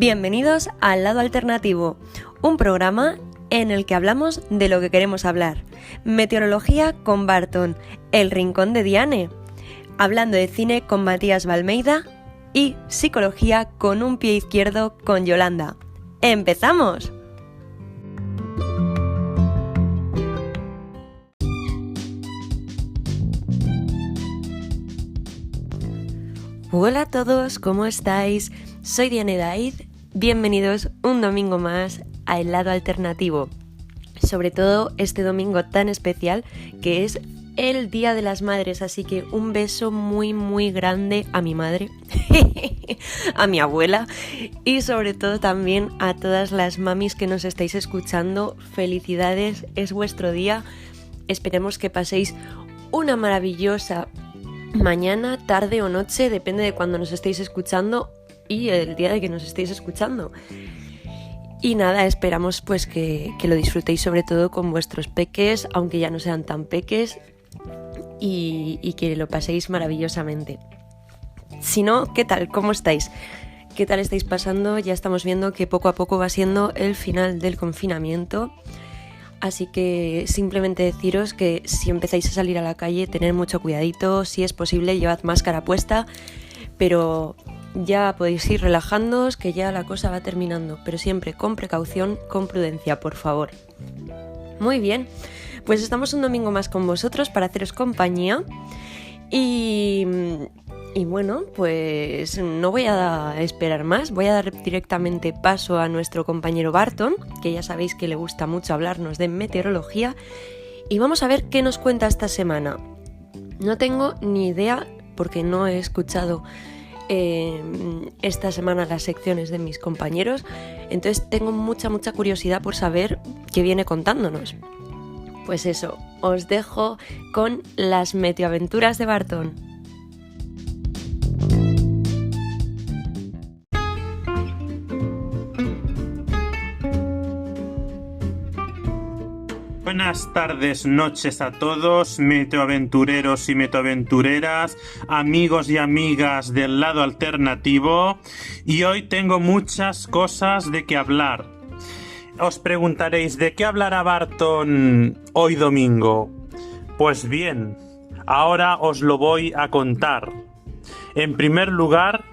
Bienvenidos al Lado Alternativo, un programa en el que hablamos de lo que queremos hablar. Meteorología con Barton, El Rincón de Diane, hablando de cine con Matías Balmeida y psicología con un pie izquierdo con Yolanda. ¡Empezamos! Hola a todos, ¿cómo estáis? Soy Diane Daid, bienvenidos un domingo más a El Lado Alternativo. Sobre todo este domingo tan especial que es el Día de las Madres, así que un beso muy grande a mi madre, a mi abuela y sobre todo también a todas las mamis que nos estáis escuchando. Felicidades, es vuestro día, esperemos que paséis una maravillosa mañana, tarde o noche, depende de cuando nos estéis escuchando y el día de que nos estéis escuchando. Y nada, esperamos pues que lo disfrutéis sobre todo con vuestros peques, aunque ya no sean tan peques, y que lo paséis maravillosamente. Si no, ¿qué tal? ¿Cómo estáis? ¿Qué tal estáis pasando? Ya estamos viendo que poco a poco va siendo el final del confinamiento. Así que simplemente deciros que si empezáis a salir a la calle, tened mucho cuidadito, si es posible llevad máscara puesta, pero ya podéis ir relajándoos que ya la cosa va terminando, pero siempre con precaución, con prudencia, por favor. Muy bien, pues estamos un domingo más con vosotros para haceros compañía y bueno, pues no voy a esperar más, voy a dar directamente paso a nuestro compañero Barton, que ya sabéis que le gusta mucho hablarnos de meteorología, y vamos a ver qué nos cuenta esta semana. No tengo ni idea, porque no he escuchado esta semana las secciones de mis compañeros, entonces tengo mucha curiosidad por saber qué viene contándonos. Pues eso, os dejo con las meteoaventuras de Barton. Buenas tardes, noches a todos, meteoaventureros y meteoaventureras, amigos y amigas del Lado Alternativo, y hoy tengo muchas cosas de qué hablar. Os preguntaréis, ¿de qué hablará Barton hoy domingo? Pues bien, ahora os lo voy a contar. En primer lugar,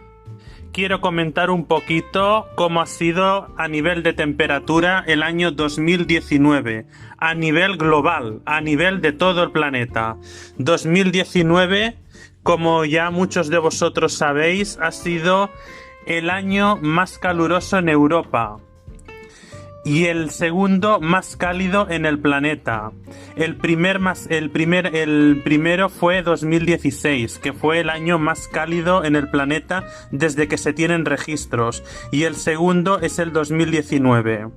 quiero comentar un poquito cómo ha sido a nivel de temperatura el año 2019, a nivel global, a nivel de todo el planeta. 2019, como ya muchos de vosotros sabéis, ha sido el año más caluroso en Europa y el segundo más cálido en el planeta. El primero fue 2016, que fue el año más cálido en el planeta desde que se tienen registros, y el segundo es el 2019.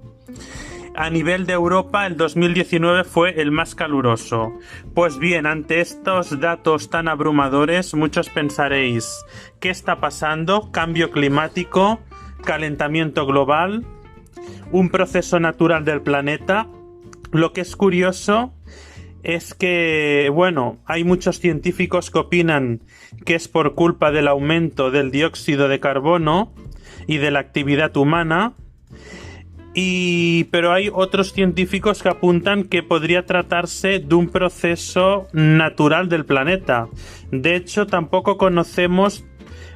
A nivel de Europa, el 2019 fue el más caluroso. Pues bien, ante estos datos tan abrumadores, muchos pensaréis, ¿qué está pasando? ¿Cambio climático? ¿Calentamiento global? ¿Un proceso natural del planeta? Lo que es curioso es que, bueno, hay muchos científicos que opinan que es por culpa del aumento del dióxido de carbono y de la actividad humana, pero hay otros científicos que apuntan que podría tratarse de un proceso natural del planeta. De hecho, tampoco conocemos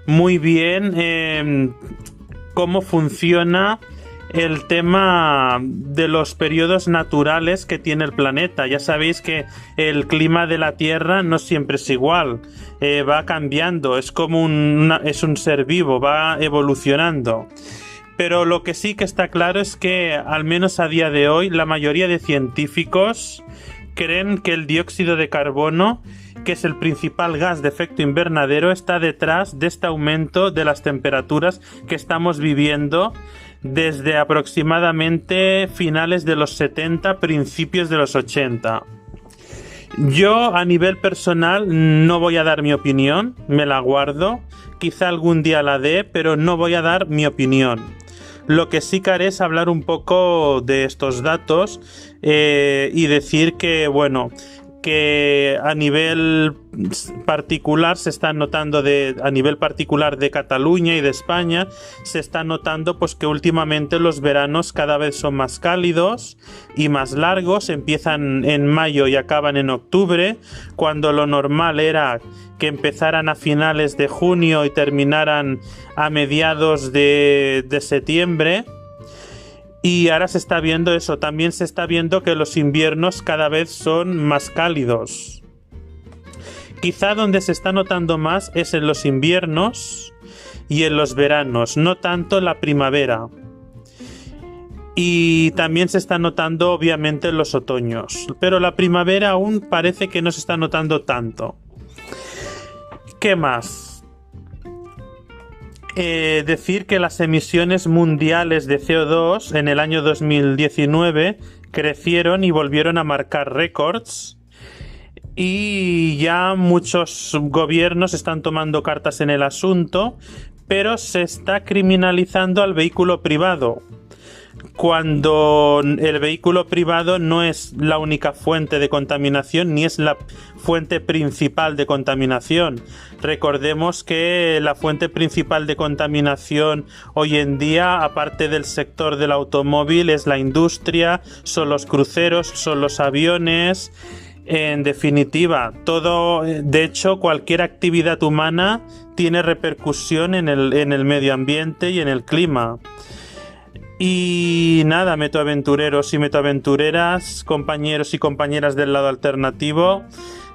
muy bien cómo funciona el tema de los periodos naturales que tiene el planeta. Ya sabéis que el clima de la Tierra no siempre es igual, va cambiando, es como es un ser vivo, va evolucionando. Pero lo que sí que está claro es que, al menos a día de hoy, la mayoría de científicos creen que el dióxido de carbono, que es el principal gas de efecto invernadero, está detrás de este aumento de las temperaturas que estamos viviendo desde aproximadamente finales de los 70, principios de los 80. Yo, a nivel personal, no voy a dar mi opinión, me la guardo, quizá algún día la dé, pero no voy a dar mi opinión. Lo que sí que haré es hablar un poco de estos datos y decir que, bueno, que a nivel particular se está notando a nivel particular de Cataluña y de España, se está notando pues que últimamente los veranos cada vez son más cálidos y más largos, empiezan en mayo y acaban en octubre, cuando lo normal era que empezaran a finales de junio y terminaran a mediados de septiembre. Y ahora se está viendo eso, también se está viendo que los inviernos cada vez son más cálidos. Quizá donde se está notando más es en los inviernos y en los veranos, no tanto la primavera. Y también se está notando obviamente en los otoños, pero la primavera aún parece que no se está notando tanto. ¿Qué más? Decir que las emisiones mundiales de CO2 en el año 2019 crecieron y volvieron a marcar récords, y ya muchos gobiernos están tomando cartas en el asunto, pero se está criminalizando al vehículo privado, cuando el vehículo privado no es la única fuente de contaminación ni es la fuente principal de contaminación. Recordemos que la fuente principal de contaminación hoy en día, aparte del sector del automóvil, es la industria, son los cruceros, son los aviones. En definitiva, todo, de hecho, cualquier actividad humana tiene repercusión en el medio ambiente y en el clima. Y nada, metoaventureros y metoaventureras, compañeros y compañeras del lado alternativo,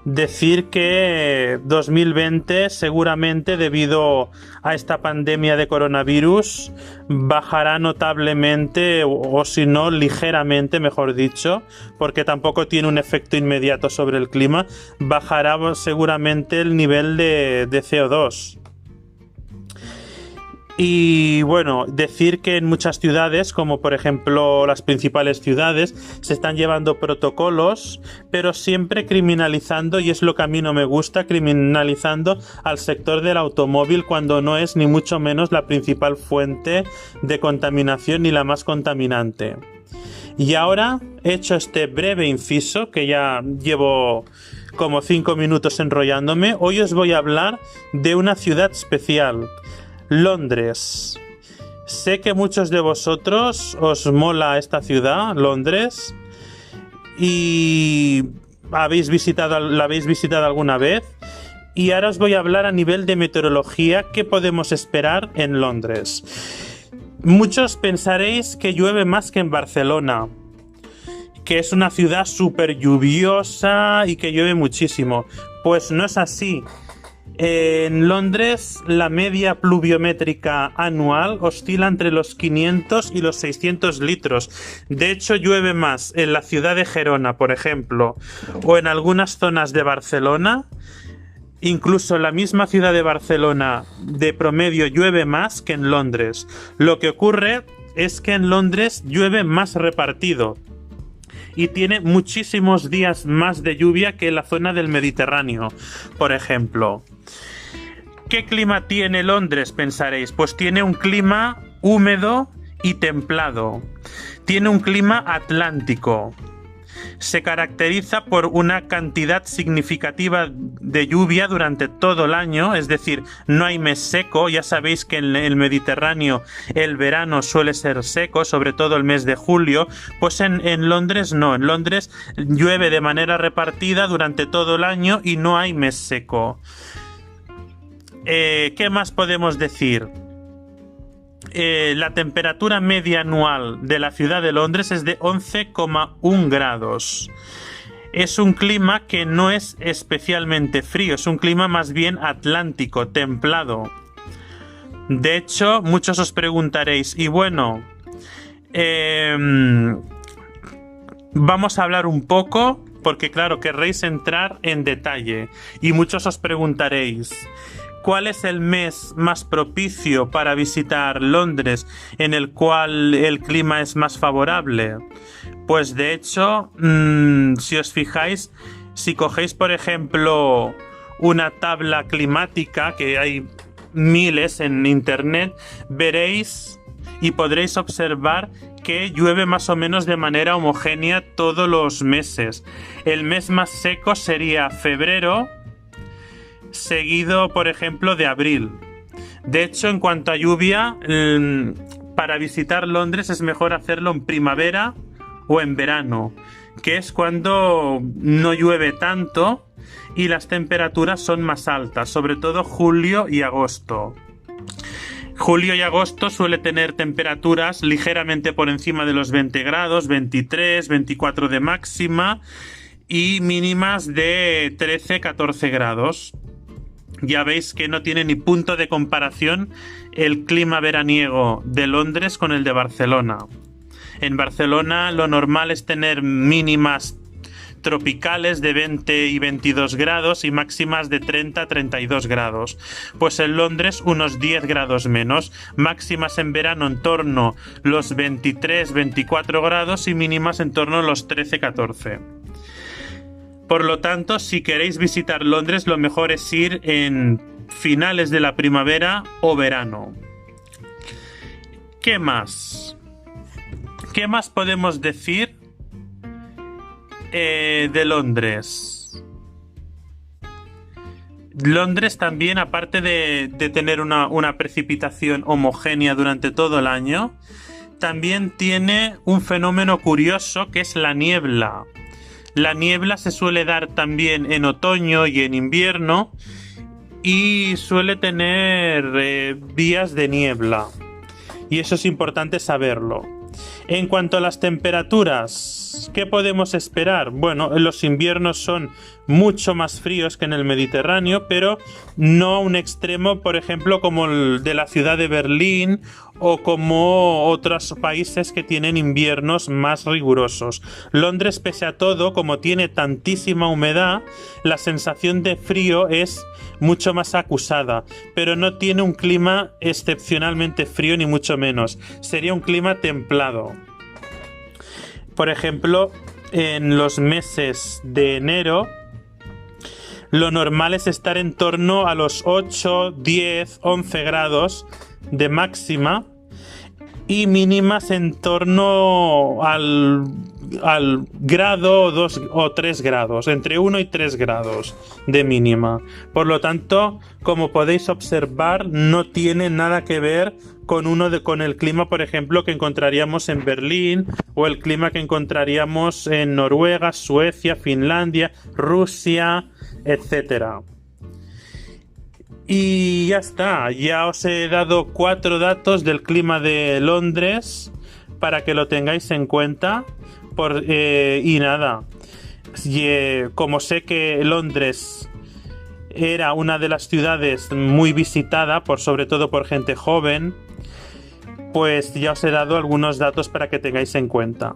decir que 2020 seguramente, debido a esta pandemia de coronavirus, bajará notablemente, o si no ligeramente, mejor dicho, porque tampoco tiene un efecto inmediato sobre el clima, bajará seguramente el nivel de CO2. Y bueno, decir que en muchas ciudades, como por ejemplo las principales ciudades, se están llevando protocolos, pero siempre criminalizando, y es lo que a mí no me gusta, criminalizando al sector del automóvil, cuando no es ni mucho menos la principal fuente de contaminación ni la más contaminante. Y ahora, hecho este breve inciso, que ya llevo como 5 minutos enrollándome, hoy os voy a hablar de una ciudad especial, Londres. Sé que muchos de vosotros os mola esta ciudad, Londres, y la habéis visitado alguna vez. Y ahora os voy a hablar a nivel de meteorología, qué podemos esperar en Londres. Muchos pensaréis que llueve más que en Barcelona, que es una ciudad súper lluviosa y que llueve muchísimo. Pues no es así. En Londres la media pluviométrica anual oscila entre los 500 y los 600 litros. De hecho, llueve más en la ciudad de Gerona, por ejemplo, o en algunas zonas de Barcelona. Incluso en la misma ciudad de Barcelona, de promedio, llueve más que en Londres. Lo que ocurre es que en Londres llueve más repartido y tiene muchísimos días más de lluvia que en la zona del Mediterráneo, por ejemplo. ¿Qué clima tiene Londres, pensaréis? Pues tiene un clima húmedo y templado. Tiene un clima atlántico. Se caracteriza por una cantidad significativa de lluvia durante todo el año, es decir, no hay mes seco. Ya sabéis que en el Mediterráneo el verano suele ser seco, sobre todo el mes de julio. Pues en Londres no, en Londres llueve de manera repartida durante todo el año y no hay mes seco. ¿Qué más podemos decir? La temperatura media anual de la ciudad de Londres es de 11,1 grados. Es un clima que no es especialmente frío, es un clima más bien atlántico, templado. De hecho, muchos os preguntaréis, y bueno, vamos a hablar un poco, porque claro, querréis entrar en detalle, y muchos os preguntaréis, ¿cuál es el mes más propicio para visitar Londres, en el cual el clima es más favorable? Pues de hecho, si os fijáis, si cogéis por ejemplo una tabla climática, que hay miles en internet, veréis y podréis observar que llueve más o menos de manera homogénea todos los meses. El mes más seco sería febrero, seguido, por ejemplo, de abril. De hecho, en cuanto a lluvia, para visitar Londres es mejor hacerlo en primavera o en verano, que es cuando no llueve tanto y las temperaturas son más altas, sobre todo julio y agosto. Julio y agosto suele tener temperaturas ligeramente por encima de los 20 grados, 23, 24 de máxima y mínimas de 13, 14 grados. Ya veis que no tiene ni punto de comparación el clima veraniego de Londres con el de Barcelona. En Barcelona lo normal es tener mínimas tropicales de 20 y 22 grados y máximas de 30 a 32 grados. Pues en Londres unos 10 grados menos, máximas en verano en torno a los 23, 24 grados y mínimas en torno a los 13, 14. Por lo tanto, si queréis visitar Londres, lo mejor es ir en finales de la primavera o verano. ¿Qué más? ¿Qué más podemos decir de Londres? Londres también, aparte de tener una precipitación homogénea durante todo el año, también tiene un fenómeno curioso que es la niebla. La niebla se suele dar también en otoño y en invierno y suele tener días de niebla. Y eso es importante saberlo. En cuanto a las temperaturas, ¿qué podemos esperar? Bueno, los inviernos son mucho más fríos que en el Mediterráneo, pero no a un extremo, por ejemplo, como el de la ciudad de Berlín o como otros países que tienen inviernos más rigurosos. Londres, pese a todo, como tiene tantísima humedad, la sensación de frío es mucho más acusada, pero no tiene un clima excepcionalmente frío ni mucho menos. Sería un clima templado. Por ejemplo, en los meses de enero, lo normal es estar en torno a los 8, 10, 11 grados de máxima y mínimas en torno al grado 2 o 3 grados, entre 1 y 3 grados de mínima. Por lo tanto, como podéis observar, no tiene nada que ver con el clima, por ejemplo, que encontraríamos en Berlín o el clima que encontraríamos en Noruega, Suecia, Finlandia, Rusia, etcétera. Y ya está, ya os he dado 4 datos del clima de Londres para que lo tengáis en cuenta. Y nada, como sé que Londres era una de las ciudades muy visitada, sobre todo por gente joven, pues ya os he dado algunos datos para que tengáis en cuenta.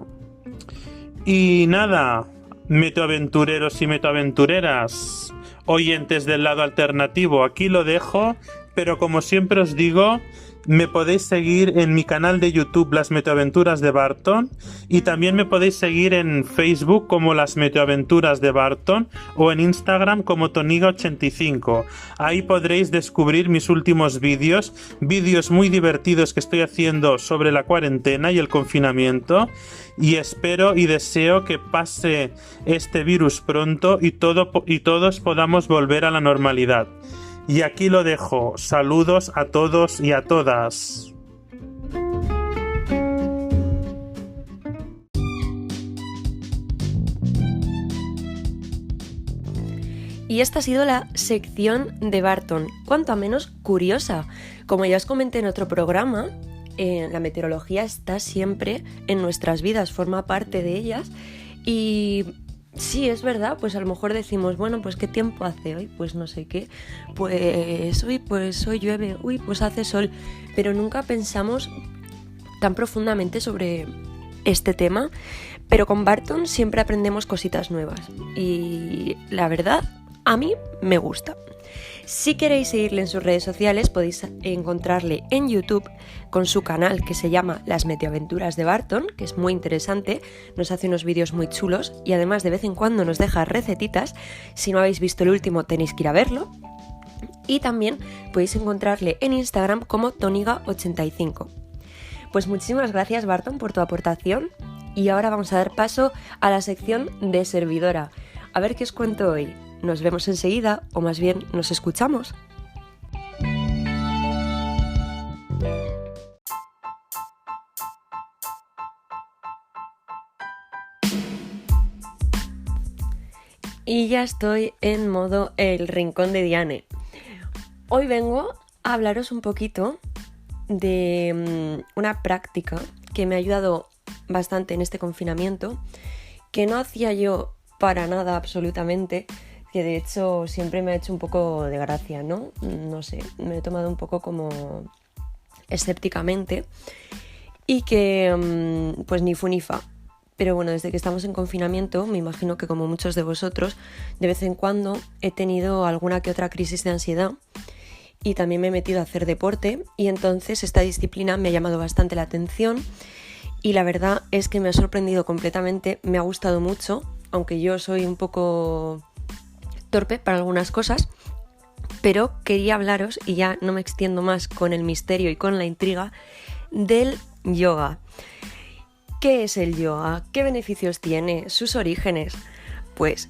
Y nada, meteoaventureros y meteoaventureras, oyentes del lado alternativo, aquí lo dejo, pero como siempre os digo, me podéis seguir en mi canal de YouTube Las Meteoaventuras de Barton y también me podéis seguir en Facebook como Las Meteoaventuras de Barton o en Instagram como Toniga85. Ahí podréis descubrir mis últimos vídeos muy divertidos que estoy haciendo sobre la cuarentena y el confinamiento, y espero y deseo que pase este virus pronto y todos podamos volver a la normalidad. Y aquí lo dejo. Saludos a todos y a todas. Y esta ha sido la sección de Barton, cuanto menos curiosa. Como ya os comenté en otro programa, la meteorología está siempre en nuestras vidas, forma parte de ellas. Y sí, es verdad, pues a lo mejor decimos, bueno, pues ¿qué tiempo hace hoy? Pues no sé qué, pues hoy llueve, pues hace sol, pero nunca pensamos tan profundamente sobre este tema, pero con Barton siempre aprendemos cositas nuevas y la verdad, a mí me gusta. Si queréis seguirle en sus redes sociales, podéis encontrarle en YouTube con su canal que se llama Las Meteoaventuras de Barton, que es muy interesante, nos hace unos vídeos muy chulos y además de vez en cuando nos deja recetitas. Si no habéis visto el último, tenéis que ir a verlo. Y también podéis encontrarle en Instagram como Toniga85. Pues muchísimas gracias, Barton, por tu aportación. Y ahora vamos a dar paso a la sección de servidora. A ver qué os cuento hoy. Nos vemos enseguida, o más bien nos escuchamos. Y ya estoy en modo el rincón de Diane. Hoy vengo a hablaros un poquito de una práctica que me ha ayudado bastante en este confinamiento, que no hacía yo para nada absolutamente, que de hecho siempre me ha hecho un poco de gracia, ¿no? No sé, me he tomado un poco como escépticamente y que pues ni fu ni fa. Pero bueno, desde que estamos en confinamiento, me imagino que como muchos de vosotros, de vez en cuando he tenido alguna que otra crisis de ansiedad y también me he metido a hacer deporte y entonces esta disciplina me ha llamado bastante la atención y la verdad es que me ha sorprendido completamente, me ha gustado mucho, aunque yo soy un poco torpe para algunas cosas, pero quería hablaros, y ya no me extiendo más con el misterio y con la intriga, del yoga. ¿Qué es el yoga? ¿Qué beneficios tiene? ¿Sus orígenes? Pues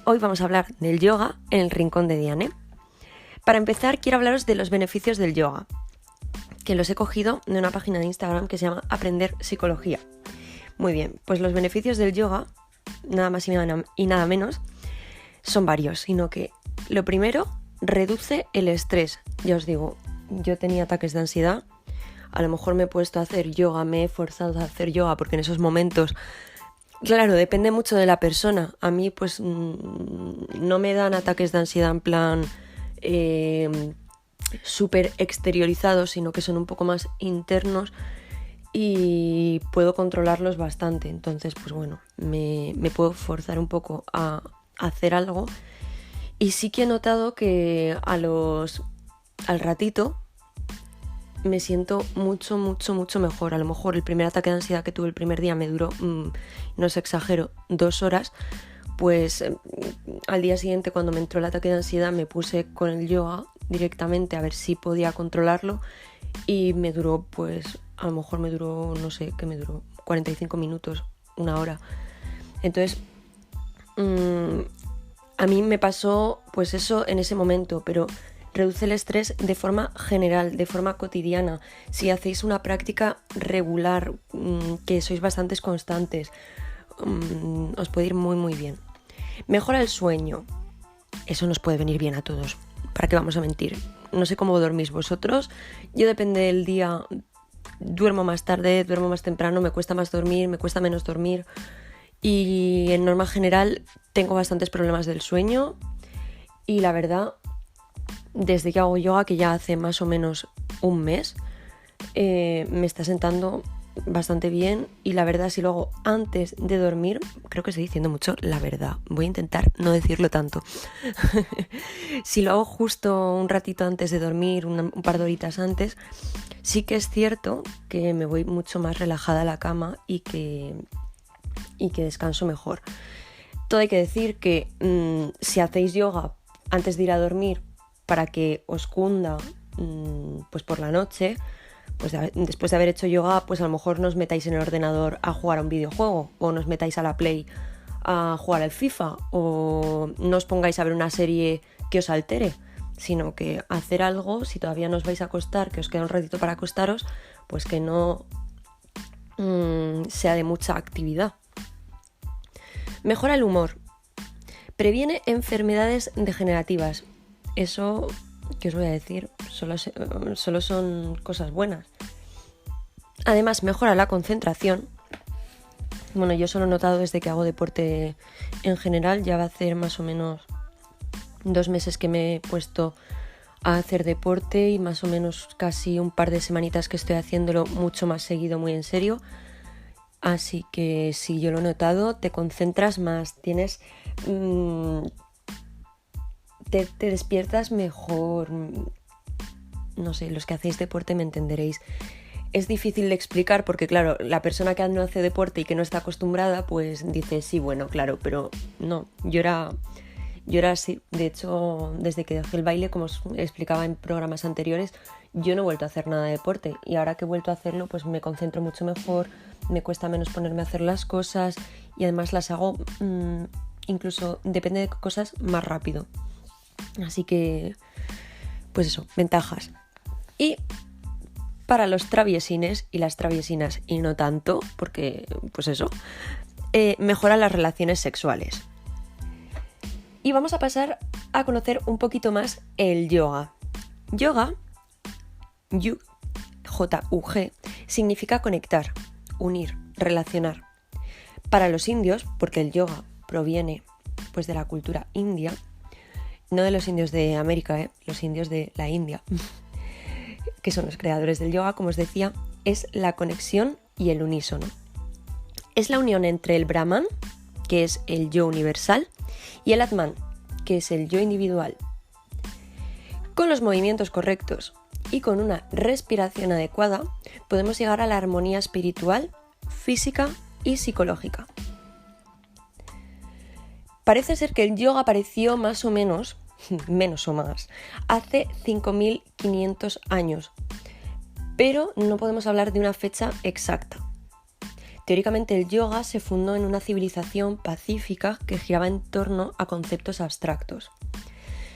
hoy vamos a hablar del yoga en el rincón de Diane. Para empezar, quiero hablaros de los beneficios del yoga, que los he cogido de una página de Instagram que se llama Aprender Psicología. Muy bien, pues los beneficios del yoga, nada más y nada menos, son varios, sino que lo primero, reduce el estrés. Ya os digo, yo tenía ataques de ansiedad. A lo mejor me he puesto a hacer yoga, me he forzado a hacer yoga porque en esos momentos, claro, depende mucho de la persona. A mí pues no me dan ataques de ansiedad en plan súper exteriorizados, sino que son un poco más internos y puedo controlarlos bastante. Entonces pues bueno, me puedo forzar un poco a hacer algo y sí que he notado que al ratito me siento mucho mejor. A lo mejor el primer ataque de ansiedad que tuve el primer día me duró, no os exagero, 2 horas. Pues al día siguiente, cuando me entró el ataque de ansiedad, me puse con el yoga directamente a ver si podía controlarlo y me duró, pues a lo mejor me duró, no sé, ¿qué me duró? 45 minutos, 1 hora. Entonces, a mí me pasó pues eso en ese momento, pero reduce el estrés de forma general, de forma cotidiana. Si hacéis una práctica regular, que sois bastantes constantes, os puede ir muy bien. Mejora el sueño. Eso nos puede venir bien a todos. ¿Para qué vamos a mentir? No sé cómo dormís vosotros. Yo depende del día. Duermo más tarde, duermo más temprano, me cuesta más dormir, me cuesta menos dormir. Y en norma general tengo bastantes problemas del sueño. Y la verdad, desde que hago yoga, que ya hace más o menos un mes, me está sentando bastante bien. Y la verdad, si lo hago antes de dormir, creo que estoy diciendo mucho la verdad, voy a intentar no decirlo tanto. Si lo hago justo un ratito antes de dormir, un par de horitas antes, sí que es cierto que me voy mucho más relajada a la cama y que descanso mejor. Todo hay que decir que si hacéis yoga antes de ir a dormir, para que os cunda pues por la noche, pues después de haber hecho yoga, pues a lo mejor no os metáis en el ordenador a jugar a un videojuego, o no os metáis a la Play a jugar al FIFA, o no os pongáis a ver una serie que os altere, sino que hacer algo. Si todavía no os vais a acostar, que os queda un ratito para acostaros, pues que no sea de mucha actividad. Mejora el humor. Previene enfermedades degenerativas. Eso, ¿qué os voy a decir? Solo son cosas buenas. Además, mejora la concentración. Bueno, yo eso lo he notado desde que hago deporte en general. Ya va a hacer más o menos 2 meses que me he puesto a hacer deporte y más o menos casi un par de semanitas que estoy haciéndolo mucho más seguido, muy en serio. Así que sí, yo lo he notado, te concentras más, tienes... Te despiertas mejor. No sé, los que hacéis deporte me entenderéis. Es difícil de explicar porque, claro, la persona que no hace deporte y que no está acostumbrada, pues dice, sí, bueno, claro, pero no. Yo era Yo era así, de hecho, desde que dejé el baile, como os explicaba en programas anteriores, yo no he vuelto a hacer nada de deporte y ahora que he vuelto a hacerlo, pues me concentro mucho mejor, me cuesta menos ponerme a hacer las cosas y además las hago incluso, depende de cosas, más rápido. Así que, pues eso, ventajas. Y para los traviesines y las traviesinas, y no tanto, porque, pues eso, mejora las relaciones sexuales. Y vamos a pasar a conocer un poquito más el yoga. Yoga, J-U-G, significa conectar, unir, relacionar. Para los indios, porque el yoga proviene pues de la cultura india, no de los indios de América, los indios de la India, que son los creadores del yoga, como os decía, es la conexión y el unísono. Es la unión entre el Brahman, que es el yo universal, y el Atman, que es el yo individual. Con los movimientos correctos y con una respiración adecuada, podemos llegar a la armonía espiritual, física y psicológica. Parece ser que el yoga apareció más o menos, menos o más, hace 5.500 años, pero no podemos hablar de una fecha exacta. Teóricamente el yoga se fundó en una civilización pacífica que giraba en torno a conceptos abstractos.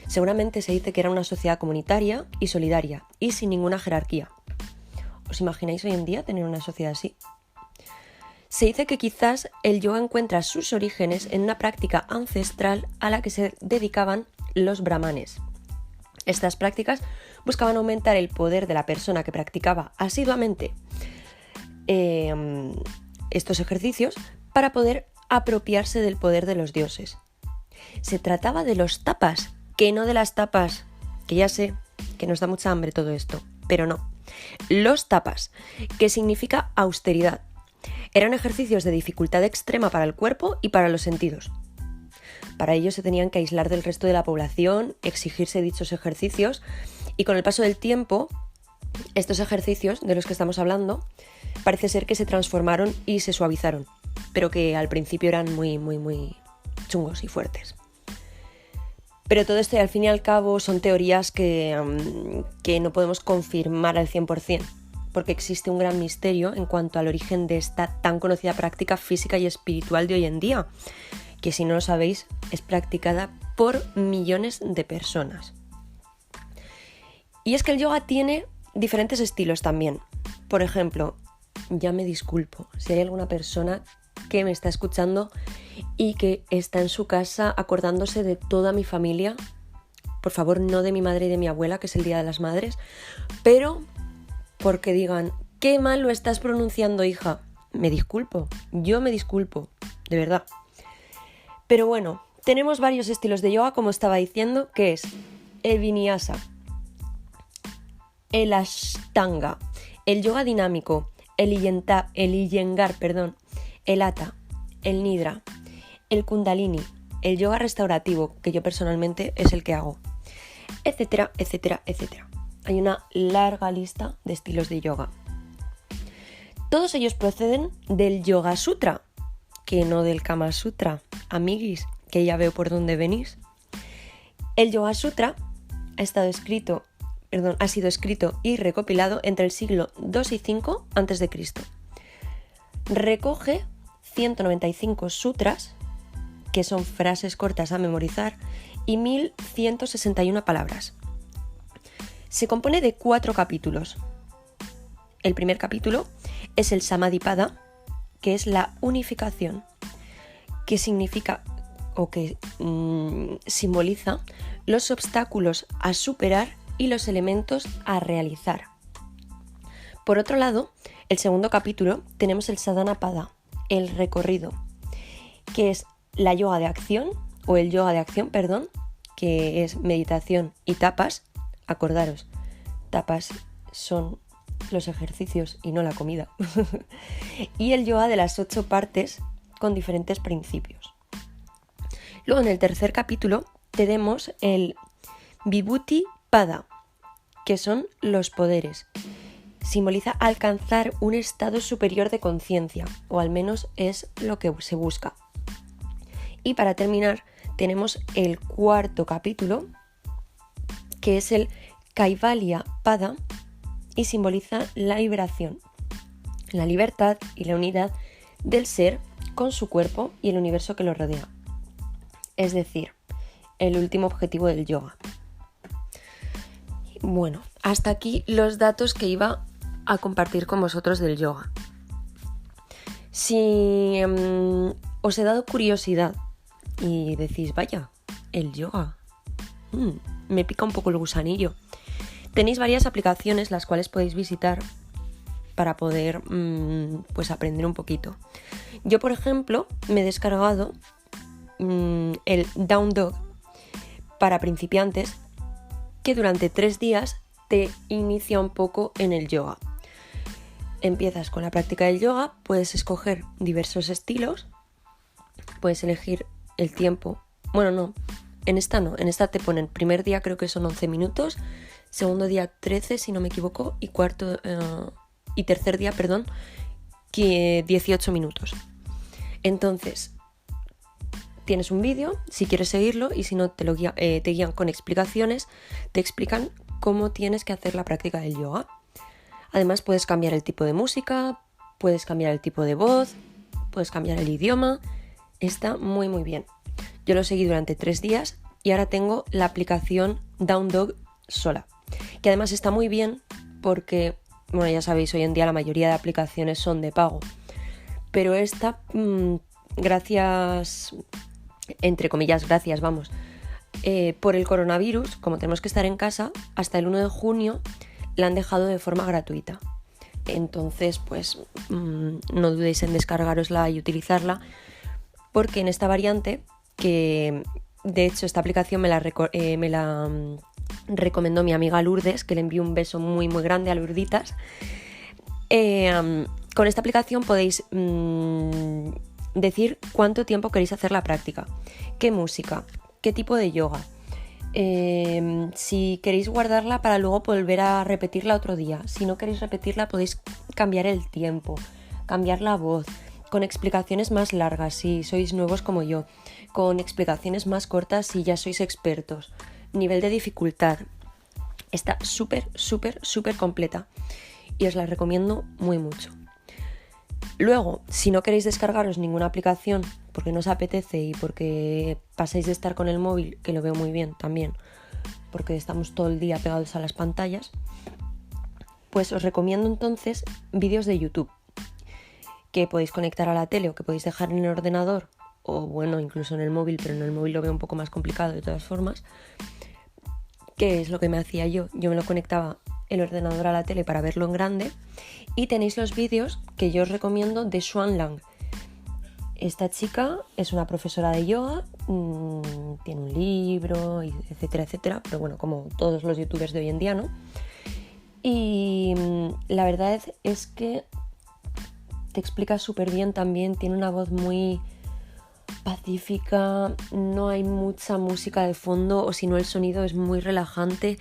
Seguramente se dice que era una sociedad comunitaria y solidaria y sin ninguna jerarquía. ¿Os imagináis hoy en día tener una sociedad así? Se dice que quizás el yoga encuentra sus orígenes en una práctica ancestral a la que se dedicaban los brahmanes. Estas prácticas buscaban aumentar el poder de la persona que practicaba asiduamente estos ejercicios para poder apropiarse del poder de los dioses. Se trataba de los tapas, que no de las tapas, que ya sé que nos da mucha hambre todo esto, pero no. Los tapas, que significa austeridad. Eran ejercicios de dificultad extrema para el cuerpo y para los sentidos. Para ello se tenían que aislar del resto de la población, exigirse dichos ejercicios y con el paso del tiempo, estos ejercicios de los que estamos hablando parece ser que se transformaron y se suavizaron, pero que al principio eran muy chungos y fuertes. Pero todo esto, al fin y al cabo, son teorías que no podemos confirmar al 100%, porque existe un gran misterio en cuanto al origen de esta tan conocida práctica física y espiritual de hoy en día, que si no lo sabéis, es practicada por millones de personas. Y es que el yoga tiene diferentes estilos también. Por ejemplo, ya me disculpo si hay alguna persona que me está escuchando y que está en su casa acordándose de toda mi familia, por favor no de mi madre y de mi abuela, que es el Día de las Madres, pero porque digan, qué mal lo estás pronunciando, hija. Me disculpo, yo me disculpo, de verdad. Pero bueno, tenemos varios estilos de yoga, como estaba diciendo, que es el vinyasa, el ashtanga, el yoga dinámico, el iyengar, el hatha, el nidra, el kundalini, el yoga restaurativo, que yo personalmente es el que hago, etcétera, etcétera, etcétera. Hay una larga lista de estilos de yoga. Todos ellos proceden del Yoga Sutra, que no del Kama Sutra, amiguis, que ya veo por dónde venís. El Yoga Sutra ha sido escrito y recopilado entre el siglo II y V a.C. Recoge 195 sutras, que son frases cortas a memorizar, y 1161 palabras. Se compone de 4 capítulos. El primer capítulo es el Samadhipada, que es la unificación, que significa o que simboliza los obstáculos a superar y los elementos a realizar. Por otro lado, el segundo capítulo tenemos el Sadhanapada, el recorrido, que es la yoga de acción, o el yoga de acción, que es meditación y tapas. Acordaros, tapas son los ejercicios y no la comida. Y el yoga de las 8 partes con diferentes principios. Luego en el tercer capítulo tenemos el Vibhuti Pada, que son los poderes. Simboliza alcanzar un estado superior de conciencia, o al menos es lo que se busca. Y para terminar tenemos el cuarto capítulo, que es el Kaivalya Pada y simboliza la liberación, la libertad y la unidad del ser con su cuerpo y el universo que lo rodea. Es decir, el último objetivo del yoga. Bueno, hasta aquí los datos que iba a compartir con vosotros del yoga. Si os he dado curiosidad y decís, vaya, el yoga, me pica un poco el gusanillo, tenéis varias aplicaciones las cuales podéis visitar para poder pues aprender un poquito. Yo, por ejemplo, me he descargado el Down Dog para principiantes, que durante 3 días te inicia un poco en el yoga. Empiezas con la práctica del yoga, puedes escoger diversos estilos, puedes elegir el tiempo. Bueno, no, en esta te ponen primer día creo que son 11 minutos, segundo día 13 si no me equivoco, y tercer día, que 18 minutos. Entonces, tienes un vídeo, si quieres seguirlo, y si no te guían con explicaciones, te explican cómo tienes que hacer la práctica del yoga. Además puedes cambiar el tipo de música, puedes cambiar el tipo de voz, puedes cambiar el idioma. Está muy muy bien. Yo lo seguí durante 3 días y ahora tengo la aplicación Down Dog sola, que además está muy bien porque, bueno, ya sabéis, hoy en día la mayoría de aplicaciones son de pago, pero esta, gracias, entre comillas, por el coronavirus, como tenemos que estar en casa, hasta el 1 de junio la han dejado de forma gratuita. Entonces, pues no dudéis en descargarosla y utilizarla, porque en esta variante, que de hecho esta aplicación me la recomendó mi amiga Lourdes, que le envío un beso muy muy grande a Lourditas. Con esta aplicación podéis decir cuánto tiempo queréis hacer la práctica, qué música, qué tipo de yoga, si queréis guardarla para luego volver a repetirla otro día. Si no queréis repetirla podéis cambiar el tiempo, cambiar la voz, con explicaciones más largas si sois nuevos como yo, con explicaciones más cortas si ya sois expertos, nivel de dificultad. Está súper completa y os la recomiendo muy mucho. Luego, si no queréis descargaros ninguna aplicación porque no os apetece y porque pasáis de estar con el móvil, que lo veo muy bien también, porque estamos todo el día pegados a las pantallas, pues os recomiendo entonces vídeos de YouTube que podéis conectar a la tele o que podéis dejar en el ordenador, o bueno, incluso en el móvil, pero en el móvil lo veo un poco más complicado de todas formas. ¿Qué es lo que me hacía yo? Yo me lo conectaba el ordenador a la tele para verlo en grande, y tenéis los vídeos que yo os recomiendo de Xuan Lang. Esta chica es una profesora de yoga, tiene un libro, etcétera, pero bueno, como todos los youtubers de hoy en día, ¿no? Y la verdad es que te explica súper bien también, tiene una voz muy pacífica, no hay mucha música de fondo, o si no el sonido es muy relajante,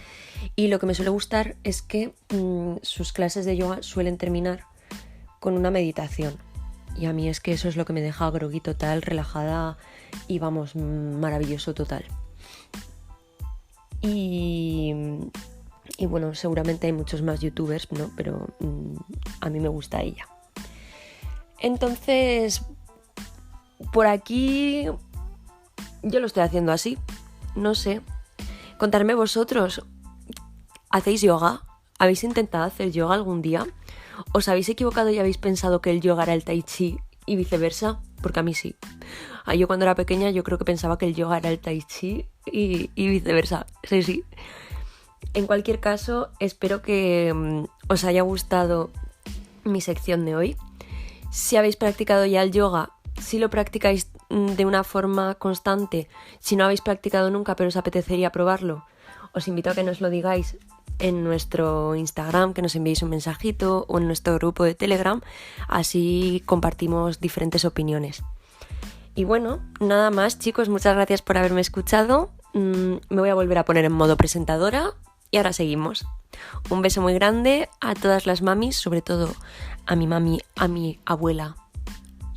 y lo que me suele gustar es que sus clases de yoga suelen terminar con una meditación, y a mí es que eso es lo que me deja grogui total, relajada y vamos, maravilloso total. Y bueno, seguramente hay muchos más youtubers, ¿no? Pero a mí me gusta ella. Entonces, por aquí yo lo estoy haciendo así, no sé. Contadme vosotros, ¿hacéis yoga? ¿Habéis intentado hacer yoga algún día? ¿Os habéis equivocado y habéis pensado que el yoga era el tai chi y viceversa? Porque a mí sí. Yo cuando era pequeña yo creo que pensaba que el yoga era el tai chi y viceversa. Sí. En cualquier caso, espero que os haya gustado mi sección de hoy. Si habéis practicado ya el yoga, si lo practicáis de una forma constante, si no habéis practicado nunca pero os apetecería probarlo, os invito a que nos lo digáis en nuestro Instagram, que nos enviéis un mensajito, o en nuestro grupo de Telegram, así compartimos diferentes opiniones. Y bueno, nada más, chicos, muchas gracias por haberme escuchado. Me voy a volver a poner en modo presentadora y ahora seguimos. Un beso muy grande a todas las mamis, sobre todo a mi mami, a mi abuela,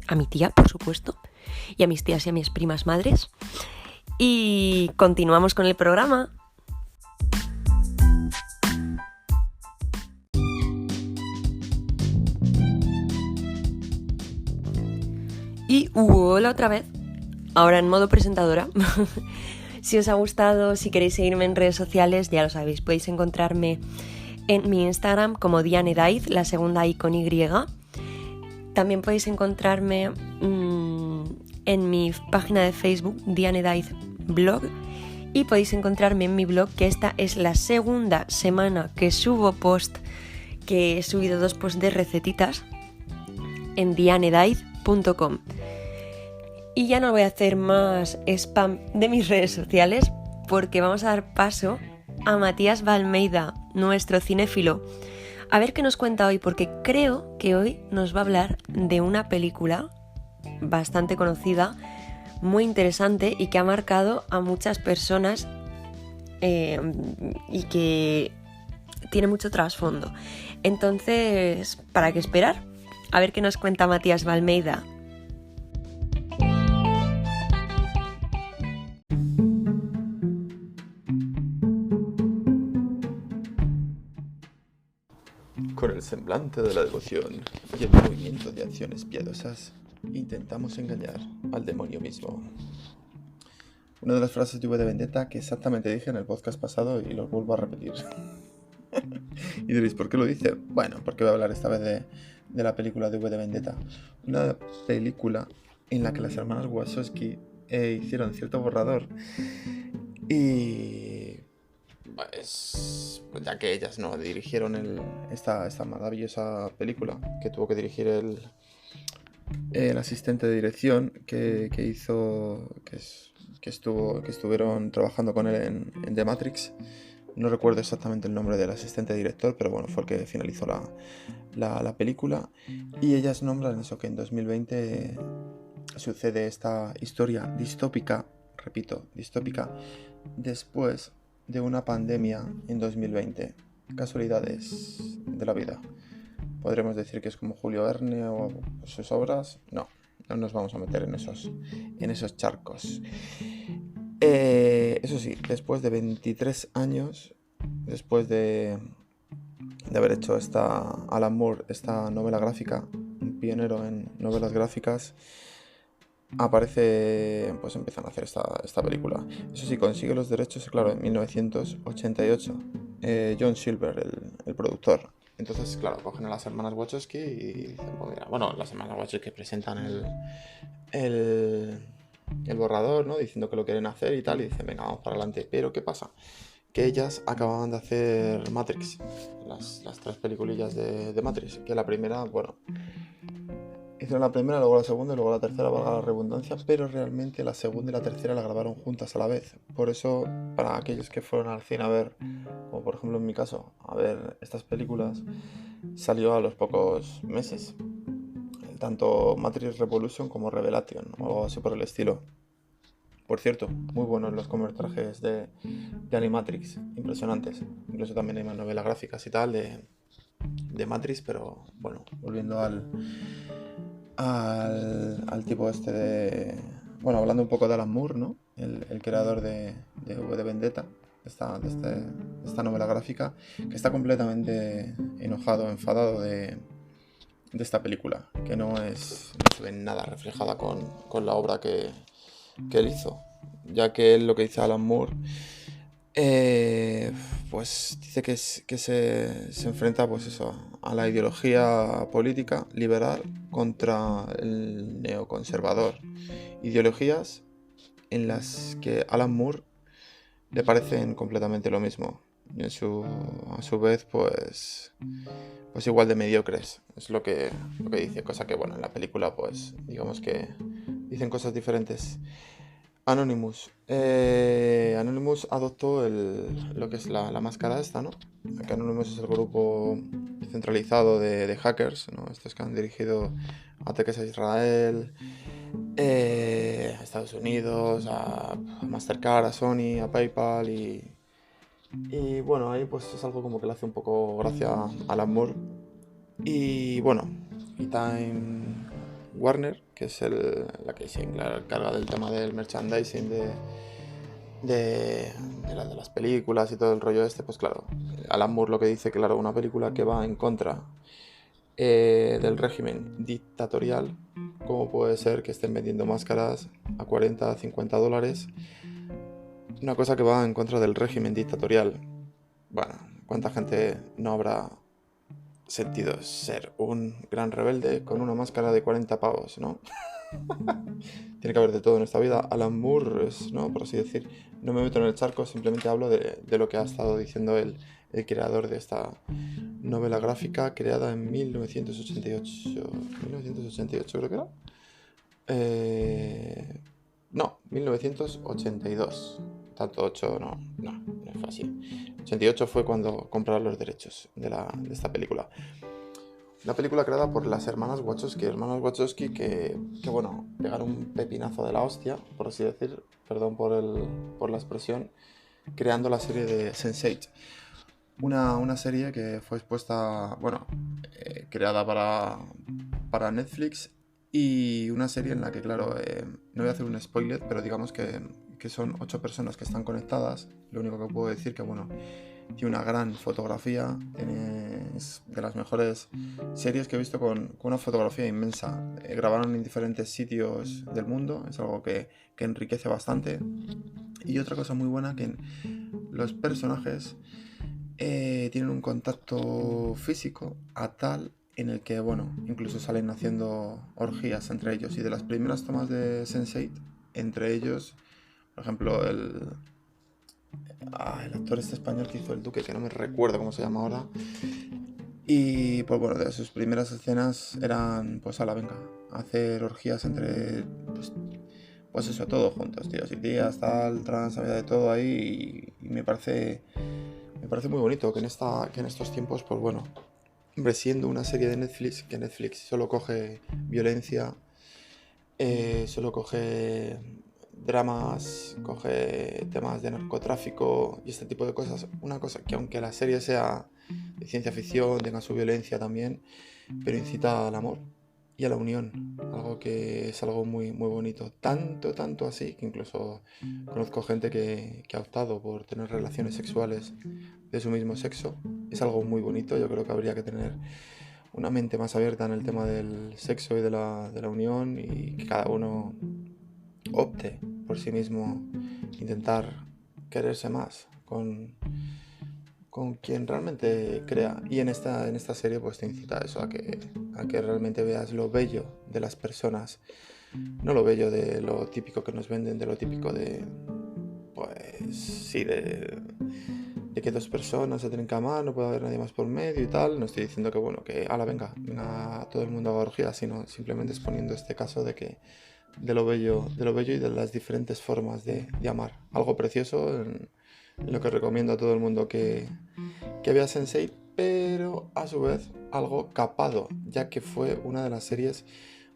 a mi tía, por supuesto, y a mis tías y a mis primas madres. Y continuamos con el programa. Y hola otra vez, ahora en modo presentadora. Si os ha gustado, si queréis seguirme en redes sociales, ya lo sabéis, podéis encontrarme en mi Instagram como Diane Daiz, la segunda I con Y. También podéis encontrarme en mi página de Facebook, Diane Daiz Blog. Y podéis encontrarme en mi blog, que esta es la segunda semana que subo post, que he subido 2 posts de recetitas en dianedaiz.com. Y ya no voy a hacer más spam de mis redes sociales porque vamos a dar paso a Matías Valmeida, nuestro cinéfilo. A ver qué nos cuenta hoy, porque creo que hoy nos va a hablar de una película bastante conocida, muy interesante y que ha marcado a muchas personas y que tiene mucho trasfondo. Entonces, ¿para qué esperar? A ver qué nos cuenta Matías Valmeida. Con el semblante de la devoción y el movimiento de acciones piadosas, intentamos engañar al demonio mismo. Una de las frases de V de Vendetta que exactamente dije en el podcast pasado y lo vuelvo a repetir. Y diréis, ¿por qué lo dice? Bueno, porque voy a hablar esta vez de la película de V de Vendetta. Una película en la que las hermanas Wachowski hicieron cierto borrador y... pues ya que ellas no dirigieron esta maravillosa película que tuvo que dirigir el asistente de dirección que estuvieron trabajando con él en The Matrix. No recuerdo exactamente el nombre del asistente director, pero bueno, fue el que finalizó la película. Y ellas nombran eso, que en 2020 sucede esta historia distópica, repito, distópica, después de una pandemia en 2020. Casualidades de la vida. ¿Podremos decir que es como Julio Verne o sus obras? No nos vamos a meter en esos charcos. Eso sí, después de 23 años, después de haber hecho Alan Moore, esta novela gráfica, un pionero en novelas gráficas, empiezan a hacer esta película. Eso sí, consigue los derechos, claro, en 1988. John Silver, el productor. Entonces, claro, cogen a las hermanas Wachowski y dicen, pues mira, bueno, las hermanas Wachowski presentan el borrador, ¿no? Diciendo que lo quieren hacer y tal, y dicen, venga, vamos para adelante. Pero, ¿qué pasa? Que ellas acababan de hacer Matrix, las 3 peliculillas de Matrix, que la primera, bueno... Hicieron la primera, luego la segunda y luego la tercera, valga la redundancia, pero realmente la segunda y la tercera la grabaron juntas a la vez. Por eso, para aquellos que fueron al cine a ver, o por ejemplo en mi caso, a ver estas películas, salió a los pocos meses. Tanto Matrix Revolution como Revelation, o algo así por el estilo. Por cierto, muy buenos los cortometrajes de Animatrix, impresionantes. Incluso también hay más novelas gráficas y tal de Matrix, pero bueno, volviendo al tipo este de... Bueno, hablando un poco de Alan Moore, ¿no? El creador de V de Vendetta, de esta novela gráfica, que está completamente enfadado de esta película, que no se ve nada reflejada con la obra que él hizo, ya que él, lo que dice Alan Moore, pues dice que se enfrenta, pues eso, a la ideología política liberal contra el neoconservador, ideologías en las que Alan Moore le parecen completamente lo mismo y a su vez pues igual de mediocres, es lo que dice, cosa que bueno, en la película pues digamos que dicen cosas diferentes. Anonymous adoptó lo que es la máscara esta, ¿no? Que Anonymous es el grupo centralizado de hackers, ¿no? Estos que han dirigido ataques a Israel, a Estados Unidos, a Mastercard, a Sony, a PayPal y bueno, ahí pues es algo como que le hace un poco gracia a Alan Moore. Y bueno, y Time Warner, que es la que se encarga del tema del merchandising de las películas y todo el rollo este, pues claro, Alan Moore lo que dice, claro, una película que va en contra del régimen dictatorial, ¿cómo puede ser que estén vendiendo máscaras a 40, 50 dólares? Una cosa que va en contra del régimen dictatorial. Bueno, ¿cuánta gente no habrá sentido ser un gran rebelde con una máscara de 40 pavos, no? Tiene que haber de todo en esta vida. Alan Moore es, ¿no? Por así decir. No me meto en el charco, simplemente hablo de lo que ha estado diciendo el creador de esta novela gráfica creada en 1988. 1988 creo que era. No, 1982. Tanto 8 no fue así. 88 fue cuando compraron los derechos de esta película. Una película creada por las hermanas Wachowski que bueno, pegaron un pepinazo de la hostia, por así decir, perdón por la expresión, creando la serie de Sense8. Una serie que fue expuesta, bueno, creada para Netflix, y una serie en la que, claro, no voy a hacer un spoiler, pero digamos que son 8 personas que están conectadas. Lo único que puedo decir que, bueno, tiene una gran fotografía, es de las mejores series que he visto con una fotografía inmensa. Grabaron en diferentes sitios del mundo, es algo que enriquece bastante. Y otra cosa muy buena, que los personajes tienen un contacto físico a tal en el que, bueno, incluso salen haciendo orgías entre ellos. Y de las primeras tomas de Sense8, entre ellos, por ejemplo, el actor este español que hizo el Duque, que no me recuerdo cómo se llama ahora. Y pues bueno, de sus primeras escenas eran, pues venga, hacer orgías entre, pues eso, todos juntos, tíos y tías, tal, trans, había de todo ahí. Y me parece muy bonito que en estos tiempos, pues bueno, hombre, siendo una serie de Netflix, que Netflix solo coge violencia, solo coge dramas, coge temas de narcotráfico y este tipo de cosas. Una cosa que, aunque la serie sea de ciencia ficción, tenga su violencia también, pero incita al amor y a la unión, algo que es algo muy, muy bonito. Tanto así que incluso conozco gente que ha optado por tener relaciones sexuales de su mismo sexo. Es algo muy bonito. Yo creo que habría que tener una mente más abierta en el tema del sexo y de la unión, y que cada uno opte por sí mismo, intentar quererse más con quien realmente crea. Y en esta serie pues te incita a eso, a que realmente veas lo bello de las personas, no lo bello de lo típico que nos venden, de lo típico de, pues sí, de que dos personas se tienen que amar, no puede haber nadie más por medio y tal. No estoy diciendo que, bueno, que venga todo el mundo a orgías, sino simplemente exponiendo este caso de lo bello y de las diferentes formas de amar. Algo precioso, en lo que recomiendo a todo el mundo que vea Sense8, pero a su vez algo capado, ya que fue una de las series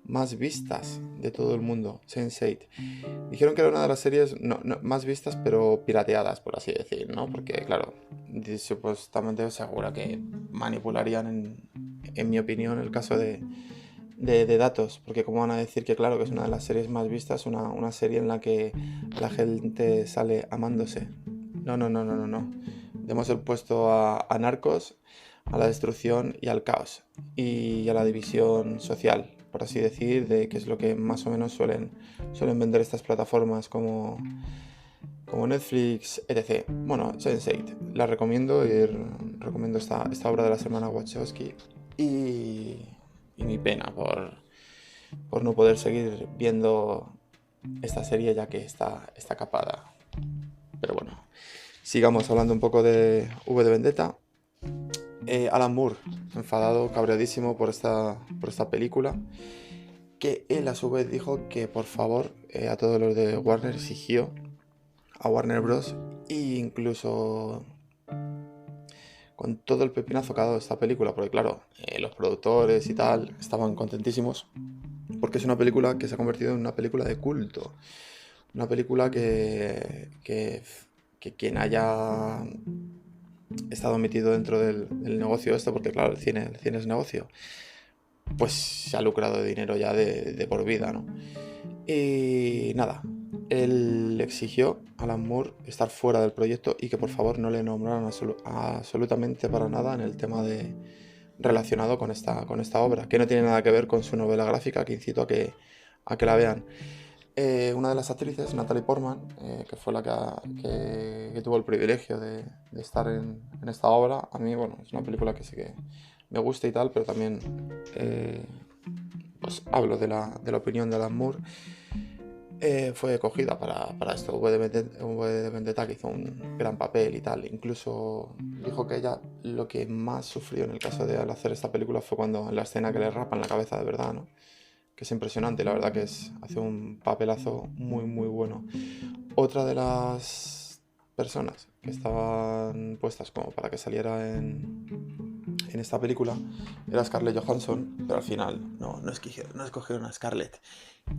más vistas de todo el mundo, Sense8. Dijeron que era una de las series más vistas, pero pirateadas, por así decir, ¿no? Porque, claro, supuestamente seguro que manipularían, en mi opinión, el caso de datos, porque como van a decir que, claro, que es una de las series más vistas, una serie en la que la gente sale amándose. No. Hemos puesto a narcos, a la destrucción y al caos, y a la división social, por así decir, de que es lo que más o menos suelen vender estas plataformas como Netflix, etc. Bueno, Sense8, la recomiendo, y recomiendo esta obra de la hermana Wachowski, y mi pena por no poder seguir viendo esta serie, ya que está capada. Pero bueno, sigamos hablando un poco de V de Vendetta. Alan Moore, enfadado, cabreadísimo por esta película, que él a su vez dijo que, por favor, a todos los de Warner, exigió a Warner Bros. E incluso con todo el pepinazo que ha dado esta película, porque claro, los productores y tal estaban contentísimos, porque es una película que se ha convertido en una película de culto. Una película que quien haya estado metido dentro del negocio esto, porque claro, el cine es negocio, pues se ha lucrado de dinero ya de por vida, ¿no? Y nada, él exigió a Alan Moore estar fuera del proyecto y que por favor no le nombraran absolutamente para nada en el tema relacionado con esta obra, que no tiene nada que ver con su novela gráfica, que incito a que la vean. Una de las actrices, Natalie Portman, que fue la que tuvo el privilegio de estar en esta obra, a mí, bueno, es una película que sí que me gusta y tal, pero también pues hablo de la opinión de Alan Moore. Fue cogida para esto, V de Vendetta, que hizo un gran papel y tal. Incluso dijo que ella lo que más sufrió en el caso de al hacer esta película fue cuando en la escena que le rapan la cabeza de verdad, ¿no? Que es impresionante, la verdad que hace un papelazo muy muy bueno. Otra de las personas que estaban puestas como para que saliera en esta película era Scarlett Johansson, pero al final no escogieron a Scarlett.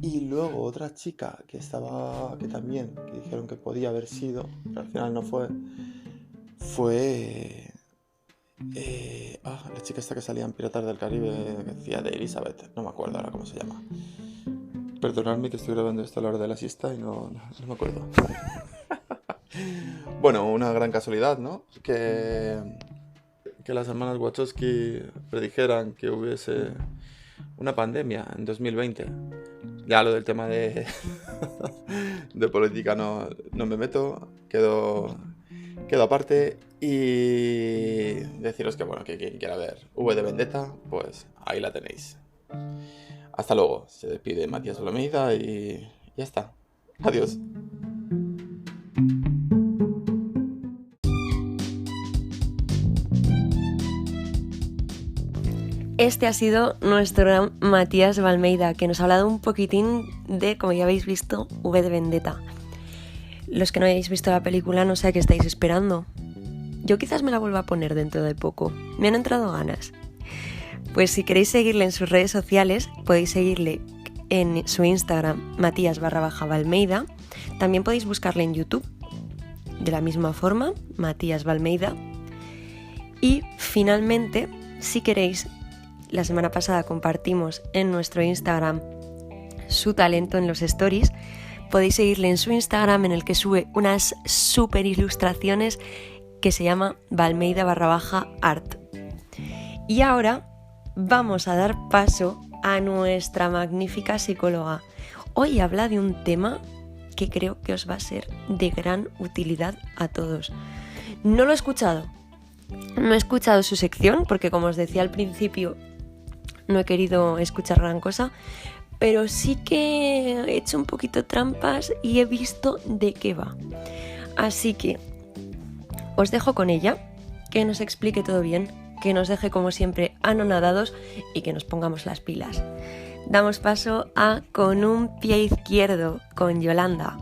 Y luego otra chica que dijeron que podía haber sido, pero al final no fue la chica esta que salía en Piratas del Caribe, que decía de Elizabeth, no me acuerdo ahora cómo se llama. Perdonadme que estoy grabando esto a la hora de la siesta y no me acuerdo. Bueno, una gran casualidad, ¿no? Que las hermanas Wachowski predijeran que hubiese una pandemia en 2020. Ya lo del tema de política no me meto, quedo aparte, y deciros que, bueno, que quien quiera ver V de Vendetta, pues ahí la tenéis. Hasta luego, se despide Matías Almeida y ya está. Adiós. Este ha sido nuestro gran Matías Valmeida, que nos ha hablado un poquitín de, como ya habéis visto, V de Vendetta. Los que no hayáis visto la película no sé a qué estáis esperando. Yo quizás me la vuelva a poner dentro de poco. Me han entrado ganas. Pues si queréis seguirle en sus redes sociales, podéis seguirle en su Instagram, Matías_Valmeida. También podéis buscarle en YouTube, de la misma forma, Matías Valmeida. Y finalmente, si queréis, la semana pasada compartimos en nuestro Instagram su talento en los stories. Podéis seguirle en su Instagram, en el que sube unas super ilustraciones, que se llama Valmeida_art. Y ahora vamos a dar paso a nuestra magnífica psicóloga. Hoy habla de un tema que creo que os va a ser de gran utilidad a todos. No lo he escuchado. No he escuchado su sección porque, como os decía al principio, no he querido escuchar gran cosa, pero sí que he hecho un poquito trampas y he visto de qué va. Así que os dejo con ella, que nos explique todo bien, que nos deje como siempre anonadados y que nos pongamos las pilas. Damos paso a Con un pie izquierdo, con Yolanda.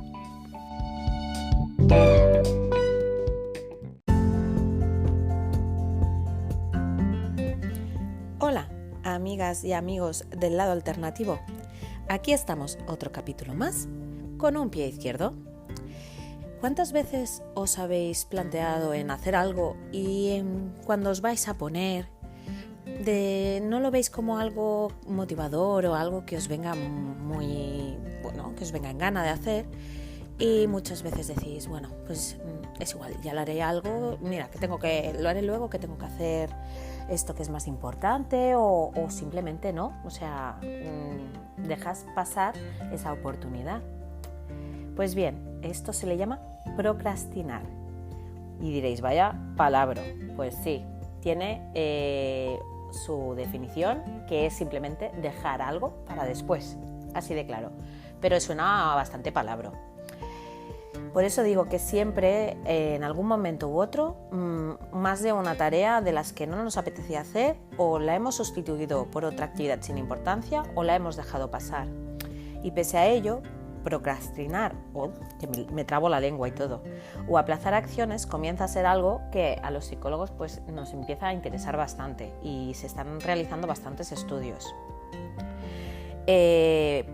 Hola, amigas y amigos del lado alternativo. Aquí estamos, otro capítulo más, con un pie izquierdo. ¿Cuántas veces os habéis planteado en hacer algo y cuando os vais a poner, no lo veis como algo motivador o algo que os venga que os venga en gana de hacer, y muchas veces decís, bueno, pues es igual, ya lo haré algo, mira, lo haré luego, que tengo que hacer esto que es más importante, o simplemente no, o sea, dejas pasar esa oportunidad? Pues bien, esto se le llama procrastinar. Y diréis, vaya palabra. Pues sí, tiene su definición, que es simplemente dejar algo para después, así de claro, pero suena bastante palabra. Por eso digo que siempre, en algún momento u otro, más de una tarea de las que no nos apetecía hacer, o la hemos sustituido por otra actividad sin importancia, o la hemos dejado pasar. Y pese a ello, procrastinar, que me trabo la lengua y todo, o aplazar acciones comienza a ser algo que a los psicólogos pues nos empieza a interesar bastante, y se están realizando bastantes estudios.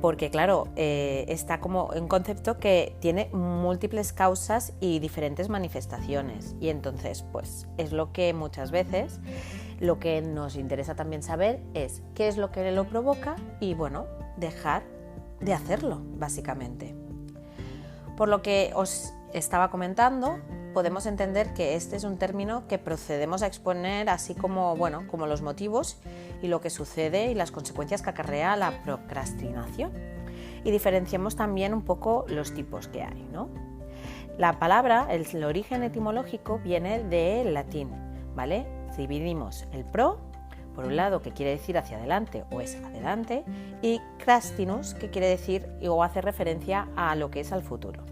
Porque claro, está como un concepto que tiene múltiples causas y diferentes manifestaciones, y entonces pues es lo que muchas veces lo que nos interesa también saber es qué es lo que lo provoca y, bueno, dejar de hacerlo, básicamente. Por lo que os estaba comentando, podemos entender que este es un término que procedemos a exponer así como los motivos y lo que sucede y las consecuencias que acarrea la procrastinación. Y diferenciamos también un poco los tipos que hay, ¿no? La palabra, el origen etimológico viene del latín, ¿vale? Dividimos el pro, por un lado, que quiere decir hacia adelante o es adelante, y crastinus, que quiere decir o hace referencia a lo que es al futuro.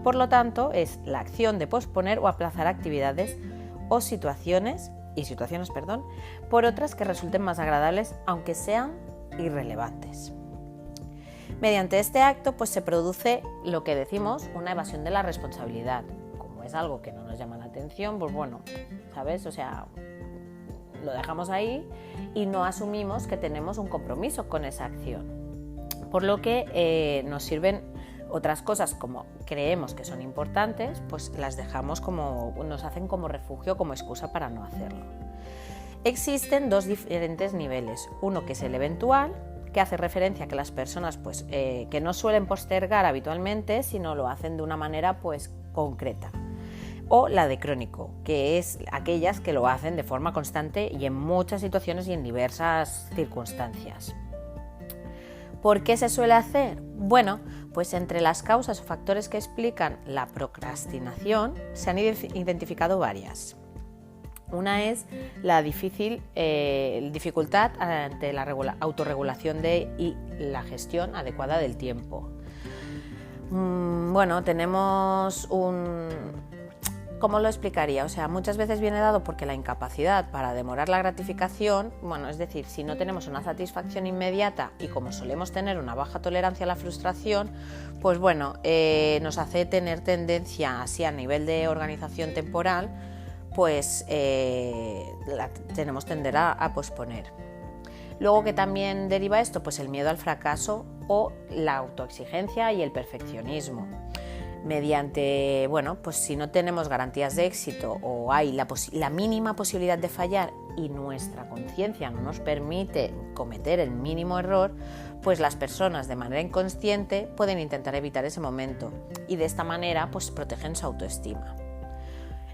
Por lo tanto, es la acción de posponer o aplazar actividades o situaciones, por otras que resulten más agradables, aunque sean irrelevantes. Mediante este acto, pues se produce lo que decimos, una evasión de la responsabilidad. Como es algo que no nos llama la atención, pues bueno, ¿sabes? O sea, lo dejamos ahí y no asumimos que tenemos un compromiso con esa acción. Por lo que nos sirven otras cosas como creemos que son importantes, pues las dejamos nos hacen como refugio, como excusa para no hacerlo. Existen dos diferentes niveles. Uno que es el eventual, que hace referencia a que las personas que no suelen postergar habitualmente, sino lo hacen de una manera concreta. O la de crónico, que es aquellas que lo hacen de forma constante y en muchas situaciones y en diversas circunstancias. ¿Por qué se suele hacer? Bueno, pues entre las causas o factores que explican la procrastinación se han identificado varias. Una es la dificultad ante la autorregulación y la gestión adecuada del tiempo. Tenemos ¿cómo lo explicaría? O sea, muchas veces viene dado porque la incapacidad para demorar la gratificación, es decir, si no tenemos una satisfacción inmediata y como solemos tener una baja tolerancia a la frustración, nos hace tener tendencia así a nivel de organización temporal, tenemos tender a posponer. Luego, que también deriva esto, pues el miedo al fracaso o la autoexigencia y el perfeccionismo. Mediante, si no tenemos garantías de éxito o hay la mínima posibilidad de fallar y nuestra conciencia no nos permite cometer el mínimo error, pues las personas de manera inconsciente pueden intentar evitar ese momento y de esta manera protegen su autoestima.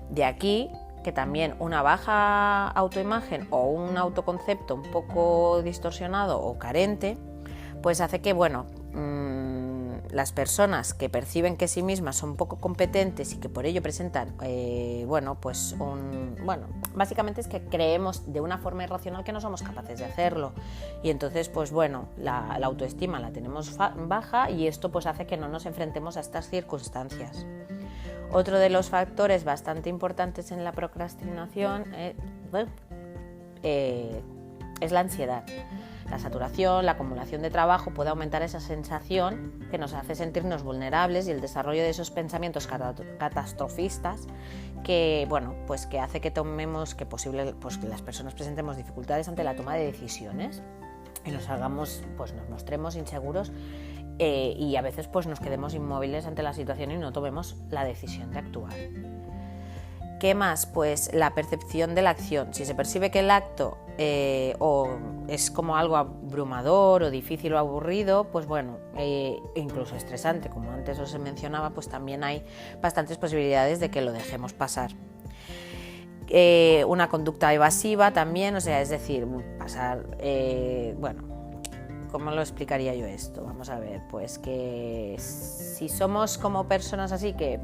De aquí que también una baja autoimagen o un autoconcepto un poco distorsionado o carente, pues hace que, las personas que perciben que sí mismas son poco competentes y que por ello presentan, básicamente es que creemos de una forma irracional que no somos capaces de hacerlo y entonces, la autoestima la tenemos baja y esto hace que no nos enfrentemos a estas circunstancias. Otro de los factores bastante importantes en la procrastinación es la ansiedad. La saturación, la acumulación de trabajo puede aumentar esa sensación que nos hace sentirnos vulnerables y el desarrollo de esos pensamientos catastrofistas que hace que que las personas presentemos dificultades ante la toma de decisiones y nos mostremos inseguros y a veces nos quedemos inmóviles ante la situación y no tomemos la decisión de actuar. ¿Qué más? Pues la percepción de la acción. Si se percibe que el acto es como algo abrumador o difícil o aburrido, incluso estresante, como antes os mencionaba, también hay bastantes posibilidades de que lo dejemos pasar. Una conducta evasiva también, es decir, pasar, ¿cómo lo explicaría yo esto? Vamos a ver, que si somos como personas así que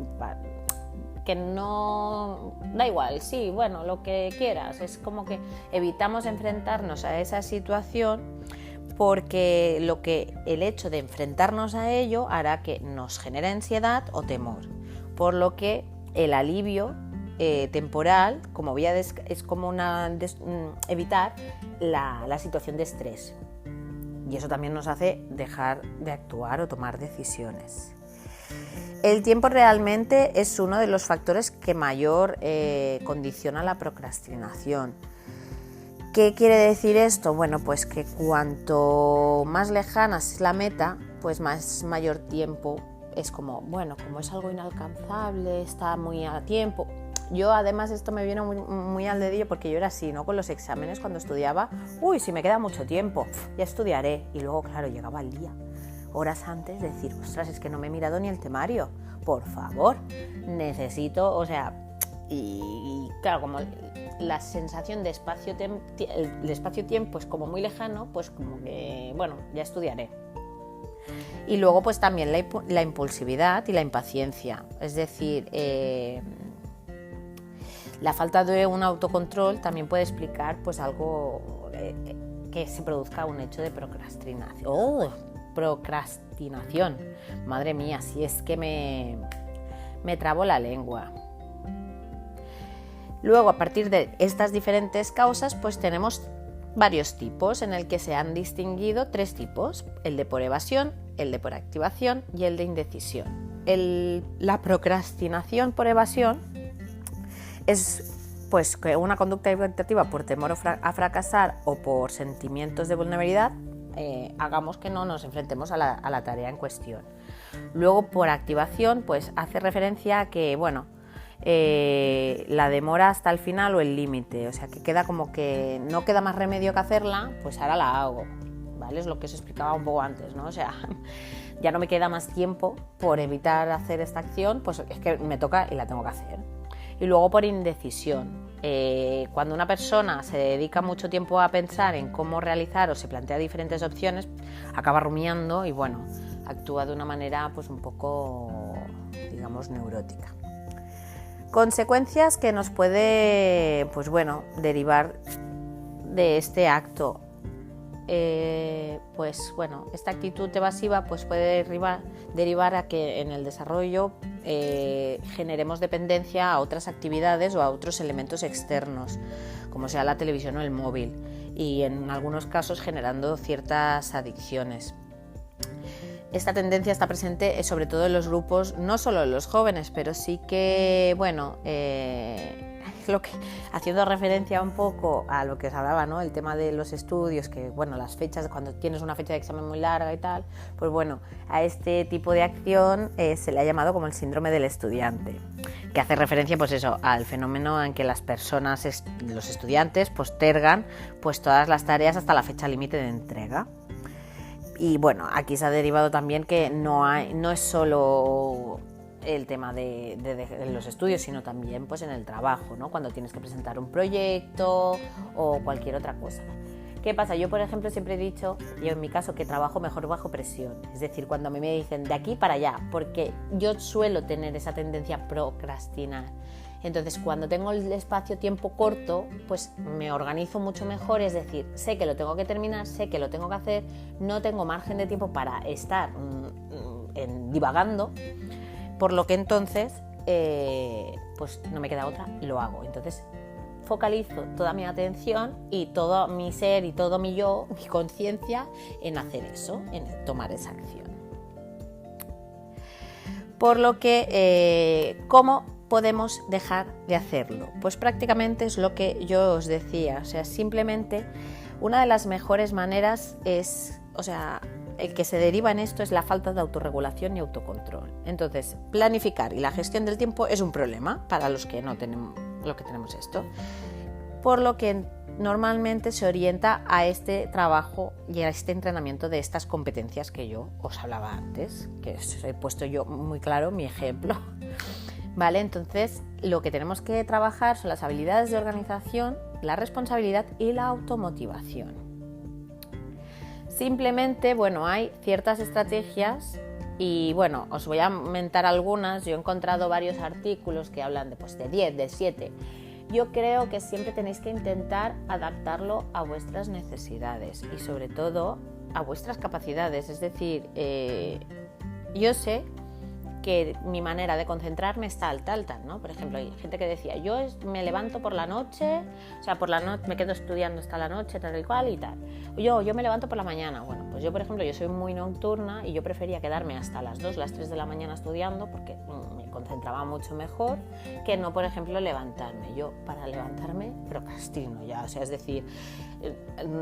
no da igual, sí, lo que quieras, es como que evitamos enfrentarnos a esa situación porque el hecho de enfrentarnos a ello hará que nos genere ansiedad o temor, por lo que el alivio temporal como vía es como evitar la situación de estrés y eso también nos hace dejar de actuar o tomar decisiones. El tiempo realmente es uno de los factores que mayor condiciona la procrastinación. ¿Qué quiere decir esto? Que cuanto más lejana es la meta, mayor tiempo es como es algo inalcanzable, está muy a tiempo. Yo además esto me viene muy al dedillo porque yo era así, ¿no? Con los exámenes cuando estudiaba, si me queda mucho tiempo, ya estudiaré. Y luego, claro, llegaba el día. horas antes decir, ostras, es que no me he mirado ni el temario, por favor, necesito, o sea, y claro, como la sensación de el espacio-tiempo es como muy lejano, pues como que, bueno, ya estudiaré. Y luego pues también la impulsividad y la impaciencia, es decir, la falta de un autocontrol también puede explicar pues algo que se produzca un hecho de procrastinación. ¡Oh! Procrastinación. Madre mía, si es que me trabo la lengua. Luego, a partir de estas diferentes causas, pues tenemos varios tipos en el que se han distinguido 3 tipos: el de por evasión, el de por activación y el de indecisión. La procrastinación por evasión es pues que una conducta evitativa por temor a fracasar o por sentimientos de vulnerabilidad hagamos que no nos enfrentemos a la tarea en cuestión. Luego, por activación, pues hace referencia a que, bueno, la demora hasta el final o el límite, o sea que queda como que no queda más remedio que hacerla, pues ahora la hago, ¿vale? Es lo que os explicaba un poco antes, ¿no? O sea, ya no me queda más tiempo por evitar hacer esta acción, pues es que me toca y la tengo que hacer. Y luego por indecisión, cuando una persona se dedica mucho tiempo a pensar en cómo realizar o se plantea diferentes opciones, acaba rumiando y bueno, actúa de una manera pues un poco, digamos, neurótica. Consecuencias que nos puede, pues bueno, derivar de este acto. Pues bueno, esta actitud evasiva pues puede derivar a que en el desarrollo generemos dependencia a otras actividades o a otros elementos externos, como sea la televisión o el móvil, y en algunos casos generando ciertas adicciones. Esta tendencia está presente sobre todo en los grupos, no solo en los jóvenes, pero sí que, bueno, haciendo referencia un poco a lo que os hablaba, ¿no? El tema de los estudios, que bueno, las fechas, cuando tienes una fecha de examen muy larga y tal, pues bueno, a este tipo de acción se le ha llamado como el síndrome del estudiante, que hace referencia pues eso, al fenómeno en que las personas, los estudiantes, postergan pues todas las tareas hasta la fecha límite de entrega. Y bueno, aquí se ha derivado también que no es solo el tema de los estudios, sino también pues en el trabajo, ¿no? Cuando tienes que presentar un proyecto o cualquier otra cosa. ¿Qué pasa? Yo, por ejemplo, siempre he dicho, yo en mi caso, que trabajo mejor bajo presión. Es decir, cuando a mí me dicen de aquí para allá, porque yo suelo tener esa tendencia a procrastinar. Entonces, cuando tengo el espacio-tiempo corto, pues me organizo mucho mejor, es decir, sé que lo tengo que terminar, sé que lo tengo que hacer, no tengo margen de tiempo para estar divagando, por lo que entonces, pues no me queda otra, lo hago. Entonces, focalizo toda mi atención y todo mi ser y todo mi yo, mi conciencia, en hacer eso, en tomar esa acción. Por lo que, ¿cómo podemos dejar de hacerlo? Pues prácticamente es lo que yo os decía, o sea, simplemente una de las mejores maneras es, o sea, el que se deriva en esto es la falta de autorregulación y autocontrol. Entonces, planificar y la gestión del tiempo es un problema para los que no tenemos, lo que tenemos esto, por lo que normalmente se orienta a este trabajo y a este entrenamiento de estas competencias que yo os hablaba antes, que os he puesto yo muy claro mi ejemplo. Vale, entonces lo que tenemos que trabajar son las habilidades de organización, la responsabilidad y la automotivación. Simplemente, bueno, hay ciertas estrategias y bueno, os voy a comentar algunas. Yo he encontrado varios artículos que hablan de 10, de 7. Yo creo que siempre tenéis que intentar adaptarlo a vuestras necesidades y sobre todo a vuestras capacidades. Es decir, yo sé que mi manera de concentrarme está tal, ¿no? Por ejemplo, hay gente que decía, yo me levanto por la noche, o sea, por la noche me quedo estudiando hasta la noche, tal y cual y tal. Yo me levanto por la mañana. Bueno, pues yo, por ejemplo, yo soy muy nocturna y yo prefería quedarme hasta las 2, las 3 de la mañana estudiando porque me concentraba mucho mejor que no, por ejemplo, levantarme. Yo, para levantarme, procrastino ya, o sea, es decir,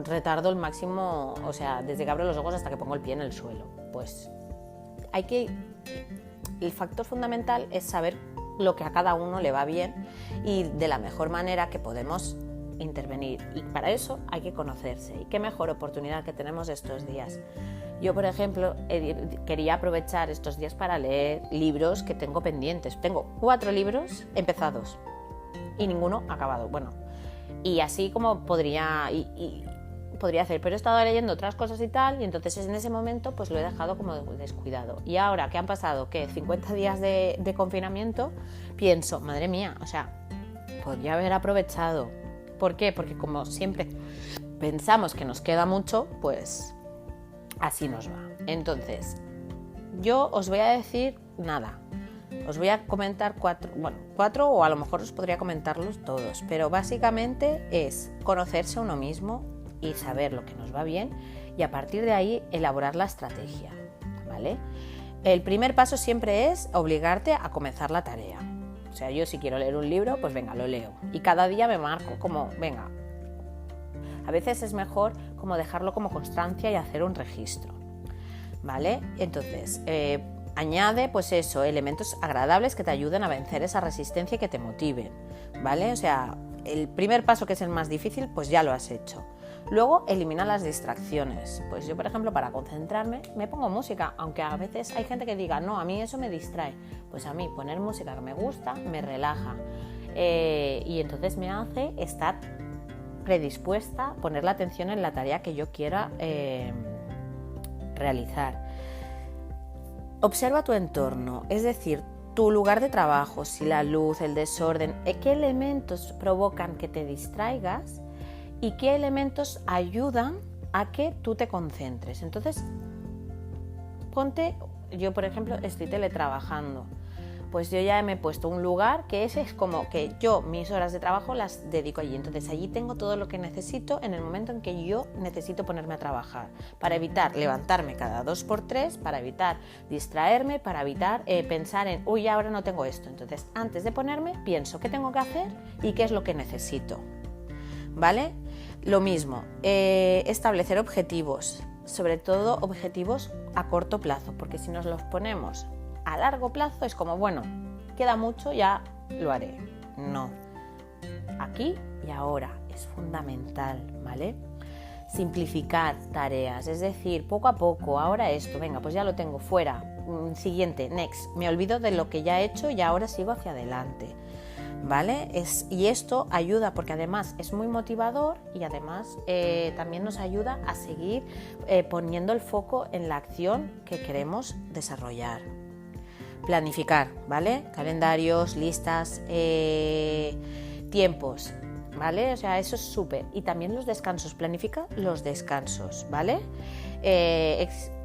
retardo el máximo, o sea, desde que abro los ojos hasta que pongo el pie en el suelo. Pues el factor fundamental es saber lo que a cada uno le va bien y de la mejor manera que podemos intervenir, y para eso hay que conocerse. Y qué mejor oportunidad que tenemos estos días. Yo, por ejemplo, quería aprovechar estos días para leer libros que tengo pendientes. Tengo 4 libros empezados y ninguno acabado. Bueno, y así como podría hacer, pero he estado leyendo otras cosas y tal, y entonces en ese momento pues lo he dejado como descuidado. Y ahora que han pasado, ¿qué? 50 días de confinamiento, pienso, madre mía, o sea, podría haber aprovechado. ¿Por qué? Porque como siempre pensamos que nos queda mucho, pues así nos va. Entonces, yo os voy a decir nada. Os voy a comentar 4 o a lo mejor os podría comentarlos todos, pero básicamente es conocerse a uno mismo y saber lo que nos va bien, y a partir de ahí elaborar la estrategia, ¿vale? El primer paso siempre es obligarte a comenzar la tarea. O sea, yo si quiero leer un libro, pues venga, lo leo. Y cada día me marco como, venga. A veces es mejor como dejarlo como constancia y hacer un registro, ¿vale? Entonces, añade pues eso, elementos agradables que te ayuden a vencer esa resistencia y que te motiven, ¿vale? O sea, el primer paso, que es el más difícil, pues ya lo has hecho. Luego, elimina las distracciones. Pues yo, por ejemplo, para concentrarme me pongo música, aunque a veces hay gente que diga, no, a mí eso me distrae. Pues a mí poner música que me gusta me relaja, y entonces me hace estar predispuesta a poner la atención en la tarea que yo quiera realizar. Observa tu entorno, es decir, tu lugar de trabajo, si la luz, el desorden, qué elementos provocan que te distraigas y qué elementos ayudan a que tú te concentres. Entonces, yo por ejemplo estoy teletrabajando, pues yo ya me he puesto un lugar que ese es como que yo mis horas de trabajo las dedico allí. Entonces allí tengo todo lo que necesito en el momento en que yo necesito ponerme a trabajar, para evitar levantarme cada 2x3, para evitar distraerme, para evitar pensar en, uy, ahora no tengo esto. Entonces antes de ponerme pienso qué tengo que hacer y qué es lo que necesito, ¿vale? Lo mismo, establecer objetivos, sobre todo objetivos a corto plazo, porque si nos los ponemos a largo plazo es como, bueno, queda mucho, ya lo haré. No, aquí y ahora es fundamental, ¿vale? Simplificar tareas, es decir, poco a poco, ahora esto, venga, pues ya lo tengo, fuera, siguiente, next, me olvido de lo que ya he hecho y ahora sigo hacia adelante, ¿vale? Y esto ayuda porque además es muy motivador y además también nos ayuda a seguir poniendo el foco en la acción que queremos desarrollar. Planificar, ¿vale? Calendarios, listas, tiempos, ¿vale? O sea, eso es súper. Y también los descansos, planifica los descansos, ¿vale?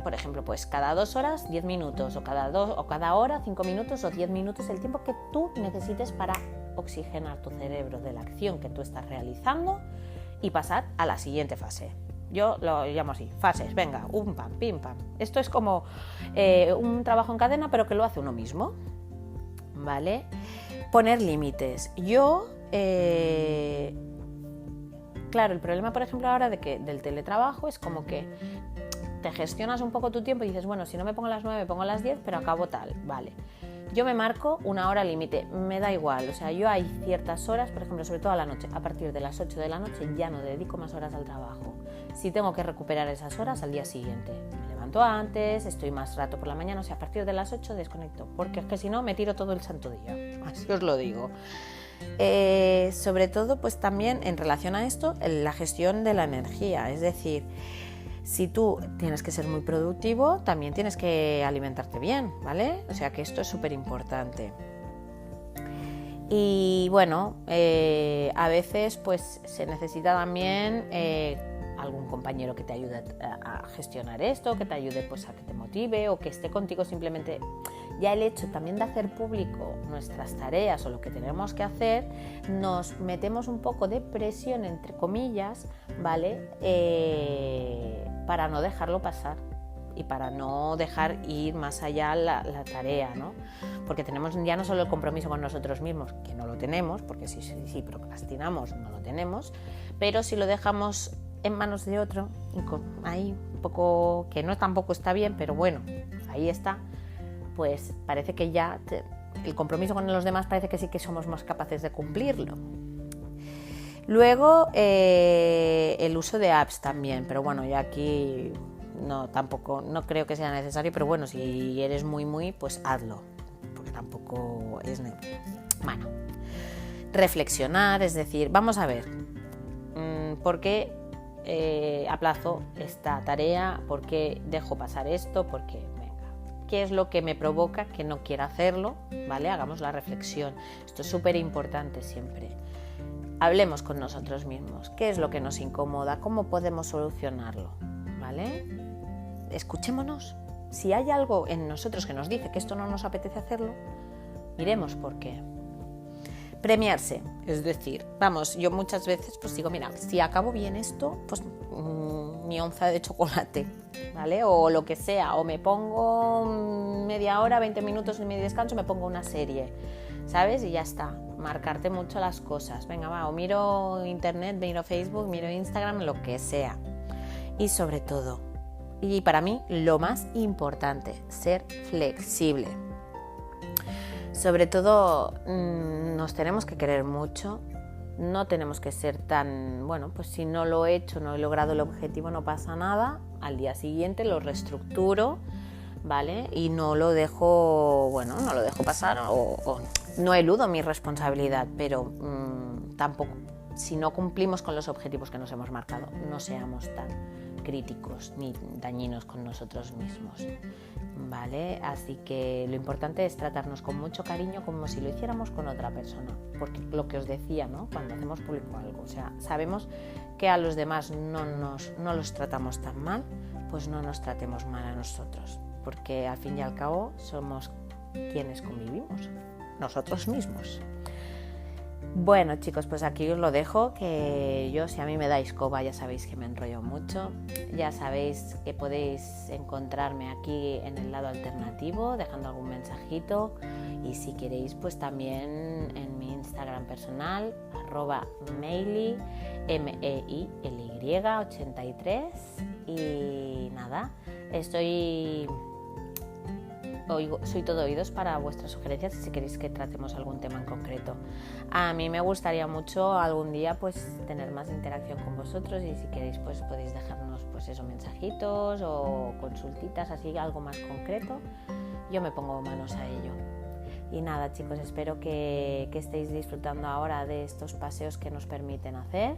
Por ejemplo, pues cada 2 horas 10 minutos, o cada hora 5 minutos o 10 minutos, el tiempo que tú necesites para oxigenar tu cerebro de la acción que tú estás realizando y pasar a la siguiente fase. Yo lo llamo así, fases, venga, un pam, pim, pam. Esto es como un trabajo en cadena, pero que lo hace uno mismo, ¿vale? Poner límites. Claro, el problema, por ejemplo, ahora del teletrabajo es como que te gestionas un poco tu tiempo y dices, bueno, si no me pongo a las 9, me pongo a las 10, pero acabo tal, vale. Yo me marco una hora límite, me da igual, o sea, yo hay ciertas horas, por ejemplo, sobre todo a la noche, a partir de las 8 de la noche ya no dedico más horas al trabajo. Si tengo que recuperar esas horas al día siguiente, me levanto antes, estoy más rato por la mañana, o sea, a partir de las 8 desconecto, porque es que si no me tiro todo el santo día, así os lo digo. Sobre todo, pues también en relación a esto, la gestión de la energía, es decir, si tú tienes que ser muy productivo, también tienes que alimentarte bien, ¿vale? O sea que esto es súper importante. Y bueno, a veces pues se necesita también algún compañero que te ayude a gestionar esto, que te ayude pues a que te motive o que esté contigo simplemente. Ya el hecho también de hacer público nuestras tareas o lo que tenemos que hacer, nos metemos un poco de presión, entre comillas, ¿vale? Para no dejarlo pasar y para no dejar ir más allá la tarea, ¿no? Porque tenemos ya no solo el compromiso con nosotros mismos, que no lo tenemos, porque si procrastinamos no lo tenemos, pero si lo dejamos en manos de otro, ahí un poco, que no tampoco está bien, pero bueno, ahí está, pues parece que ya el compromiso con los demás parece que sí que somos más capaces de cumplirlo. Luego el uso de apps también, pero bueno, ya aquí no creo que sea necesario, pero bueno, si eres muy, pues hazlo, porque tampoco es... Bueno, reflexionar, es decir, vamos a ver, ¿por qué aplazo esta tarea? ¿Por qué dejo pasar esto? ¿Por qué? ¿Qué es lo que me provoca que no quiera hacerlo? ¿Vale? Hagamos la reflexión. Esto es súper importante siempre. Hablemos con nosotros mismos. ¿Qué es lo que nos incomoda? ¿Cómo podemos solucionarlo? ¿Vale? Escuchémonos. Si hay algo en nosotros que nos dice que esto no nos apetece hacerlo, miremos por qué. Premiarse, es decir, vamos, yo muchas veces pues digo, mira, si acabo bien esto, pues mi onza de chocolate, ¿vale? O lo que sea, o me pongo media hora, 20 minutos en mi descanso, me pongo una serie, ¿sabes? Y ya está, marcarte mucho las cosas. Venga, va, o miro internet, miro Facebook, miro Instagram, lo que sea. Y sobre todo, y para mí lo más importante, ser flexible. Sobre todo, nos tenemos que querer mucho, no tenemos que ser tan, bueno, pues si no lo he hecho, no he logrado el objetivo, no pasa nada, al día siguiente lo reestructuro, ¿vale? Y no lo dejo pasar o no eludo mi responsabilidad, pero tampoco, si no cumplimos con los objetivos que nos hemos marcado, no seamos tan críticos ni dañinos con nosotros mismos, ¿vale? Así que lo importante es tratarnos con mucho cariño como si lo hiciéramos con otra persona, porque lo que os decía, ¿no? Cuando hacemos público algo, o sea, sabemos que a los demás no los tratamos tan mal, pues no nos tratemos mal a nosotros, porque al fin y al cabo somos quienes convivimos, nosotros mismos. Bueno, chicos, pues aquí os lo dejo, que yo, si a mí me dais coba, ya sabéis que me enrollo mucho, ya sabéis que podéis encontrarme aquí en el lado alternativo, dejando algún mensajito, y si queréis, pues también en mi Instagram personal, @meili, MEILY83, y nada, soy todo oídos para vuestras sugerencias si queréis que tratemos algún tema en concreto. A mí me gustaría mucho algún día pues tener más interacción con vosotros, y si queréis pues podéis dejarnos pues esos mensajitos o consultitas, así algo más concreto. Yo me pongo manos a ello. Y nada, chicos, espero que estéis disfrutando ahora de estos paseos que nos permiten hacer,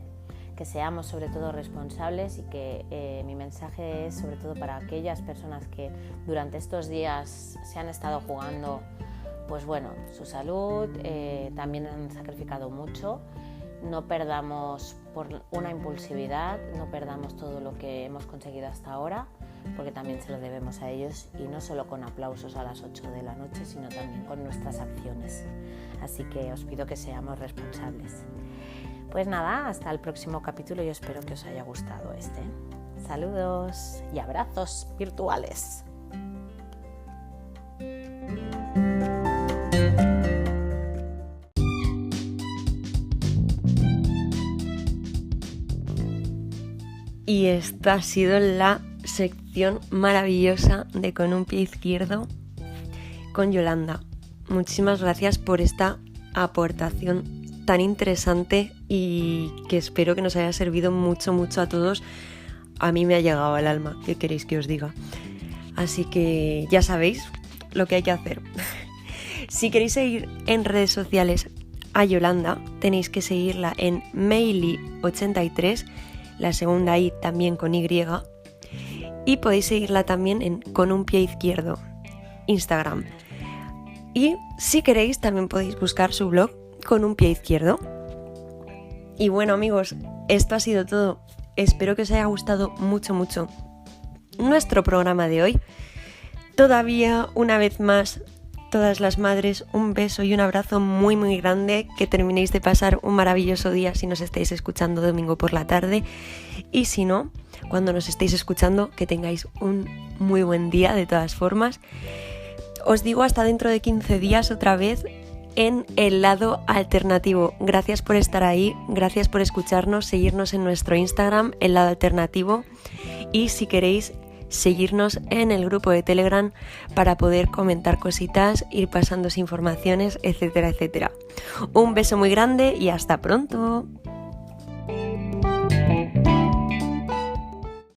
que seamos sobre todo responsables, y que mi mensaje es sobre todo para aquellas personas que durante estos días se han estado jugando pues bueno, su salud, también han sacrificado mucho. No perdamos por una impulsividad, no perdamos todo lo que hemos conseguido hasta ahora, porque también se lo debemos a ellos, y no solo con aplausos a las 8 de la noche, sino también con nuestras acciones. Así que os pido que seamos responsables. Pues nada, hasta el próximo capítulo, y espero que os haya gustado este. Saludos y abrazos virtuales. Y esta ha sido la sección maravillosa de Con un pie izquierdo con Yolanda. Muchísimas gracias por esta aportación tan interesante, y que espero que nos haya servido mucho a todos. A mí me ha llegado al alma, ¿qué queréis que os diga? Así que ya sabéis lo que hay que hacer. Si queréis seguir en redes sociales a Yolanda, tenéis que seguirla en meili83, la segunda I también con Y, y podéis seguirla también en Con un pie izquierdo, Instagram. Y si queréis también podéis buscar su blog Con un pie izquierdo. Y bueno, amigos, esto ha sido todo. Espero que os haya gustado mucho nuestro programa de hoy. Todavía, una vez más, todas las madres, un beso y un abrazo muy grande, que terminéis de pasar un maravilloso día si nos estáis escuchando domingo por la tarde, y si no, cuando nos estéis escuchando, que tengáis un muy buen día de todas formas. Os digo hasta dentro de 15 días otra vez en El Lado Alternativo. Gracias por estar ahí, gracias por escucharnos, seguirnos en nuestro Instagram, El Lado Alternativo, y si queréis seguirnos en el grupo de Telegram para poder comentar cositas, ir pasándoos informaciones, etcétera. Un beso muy grande y hasta pronto.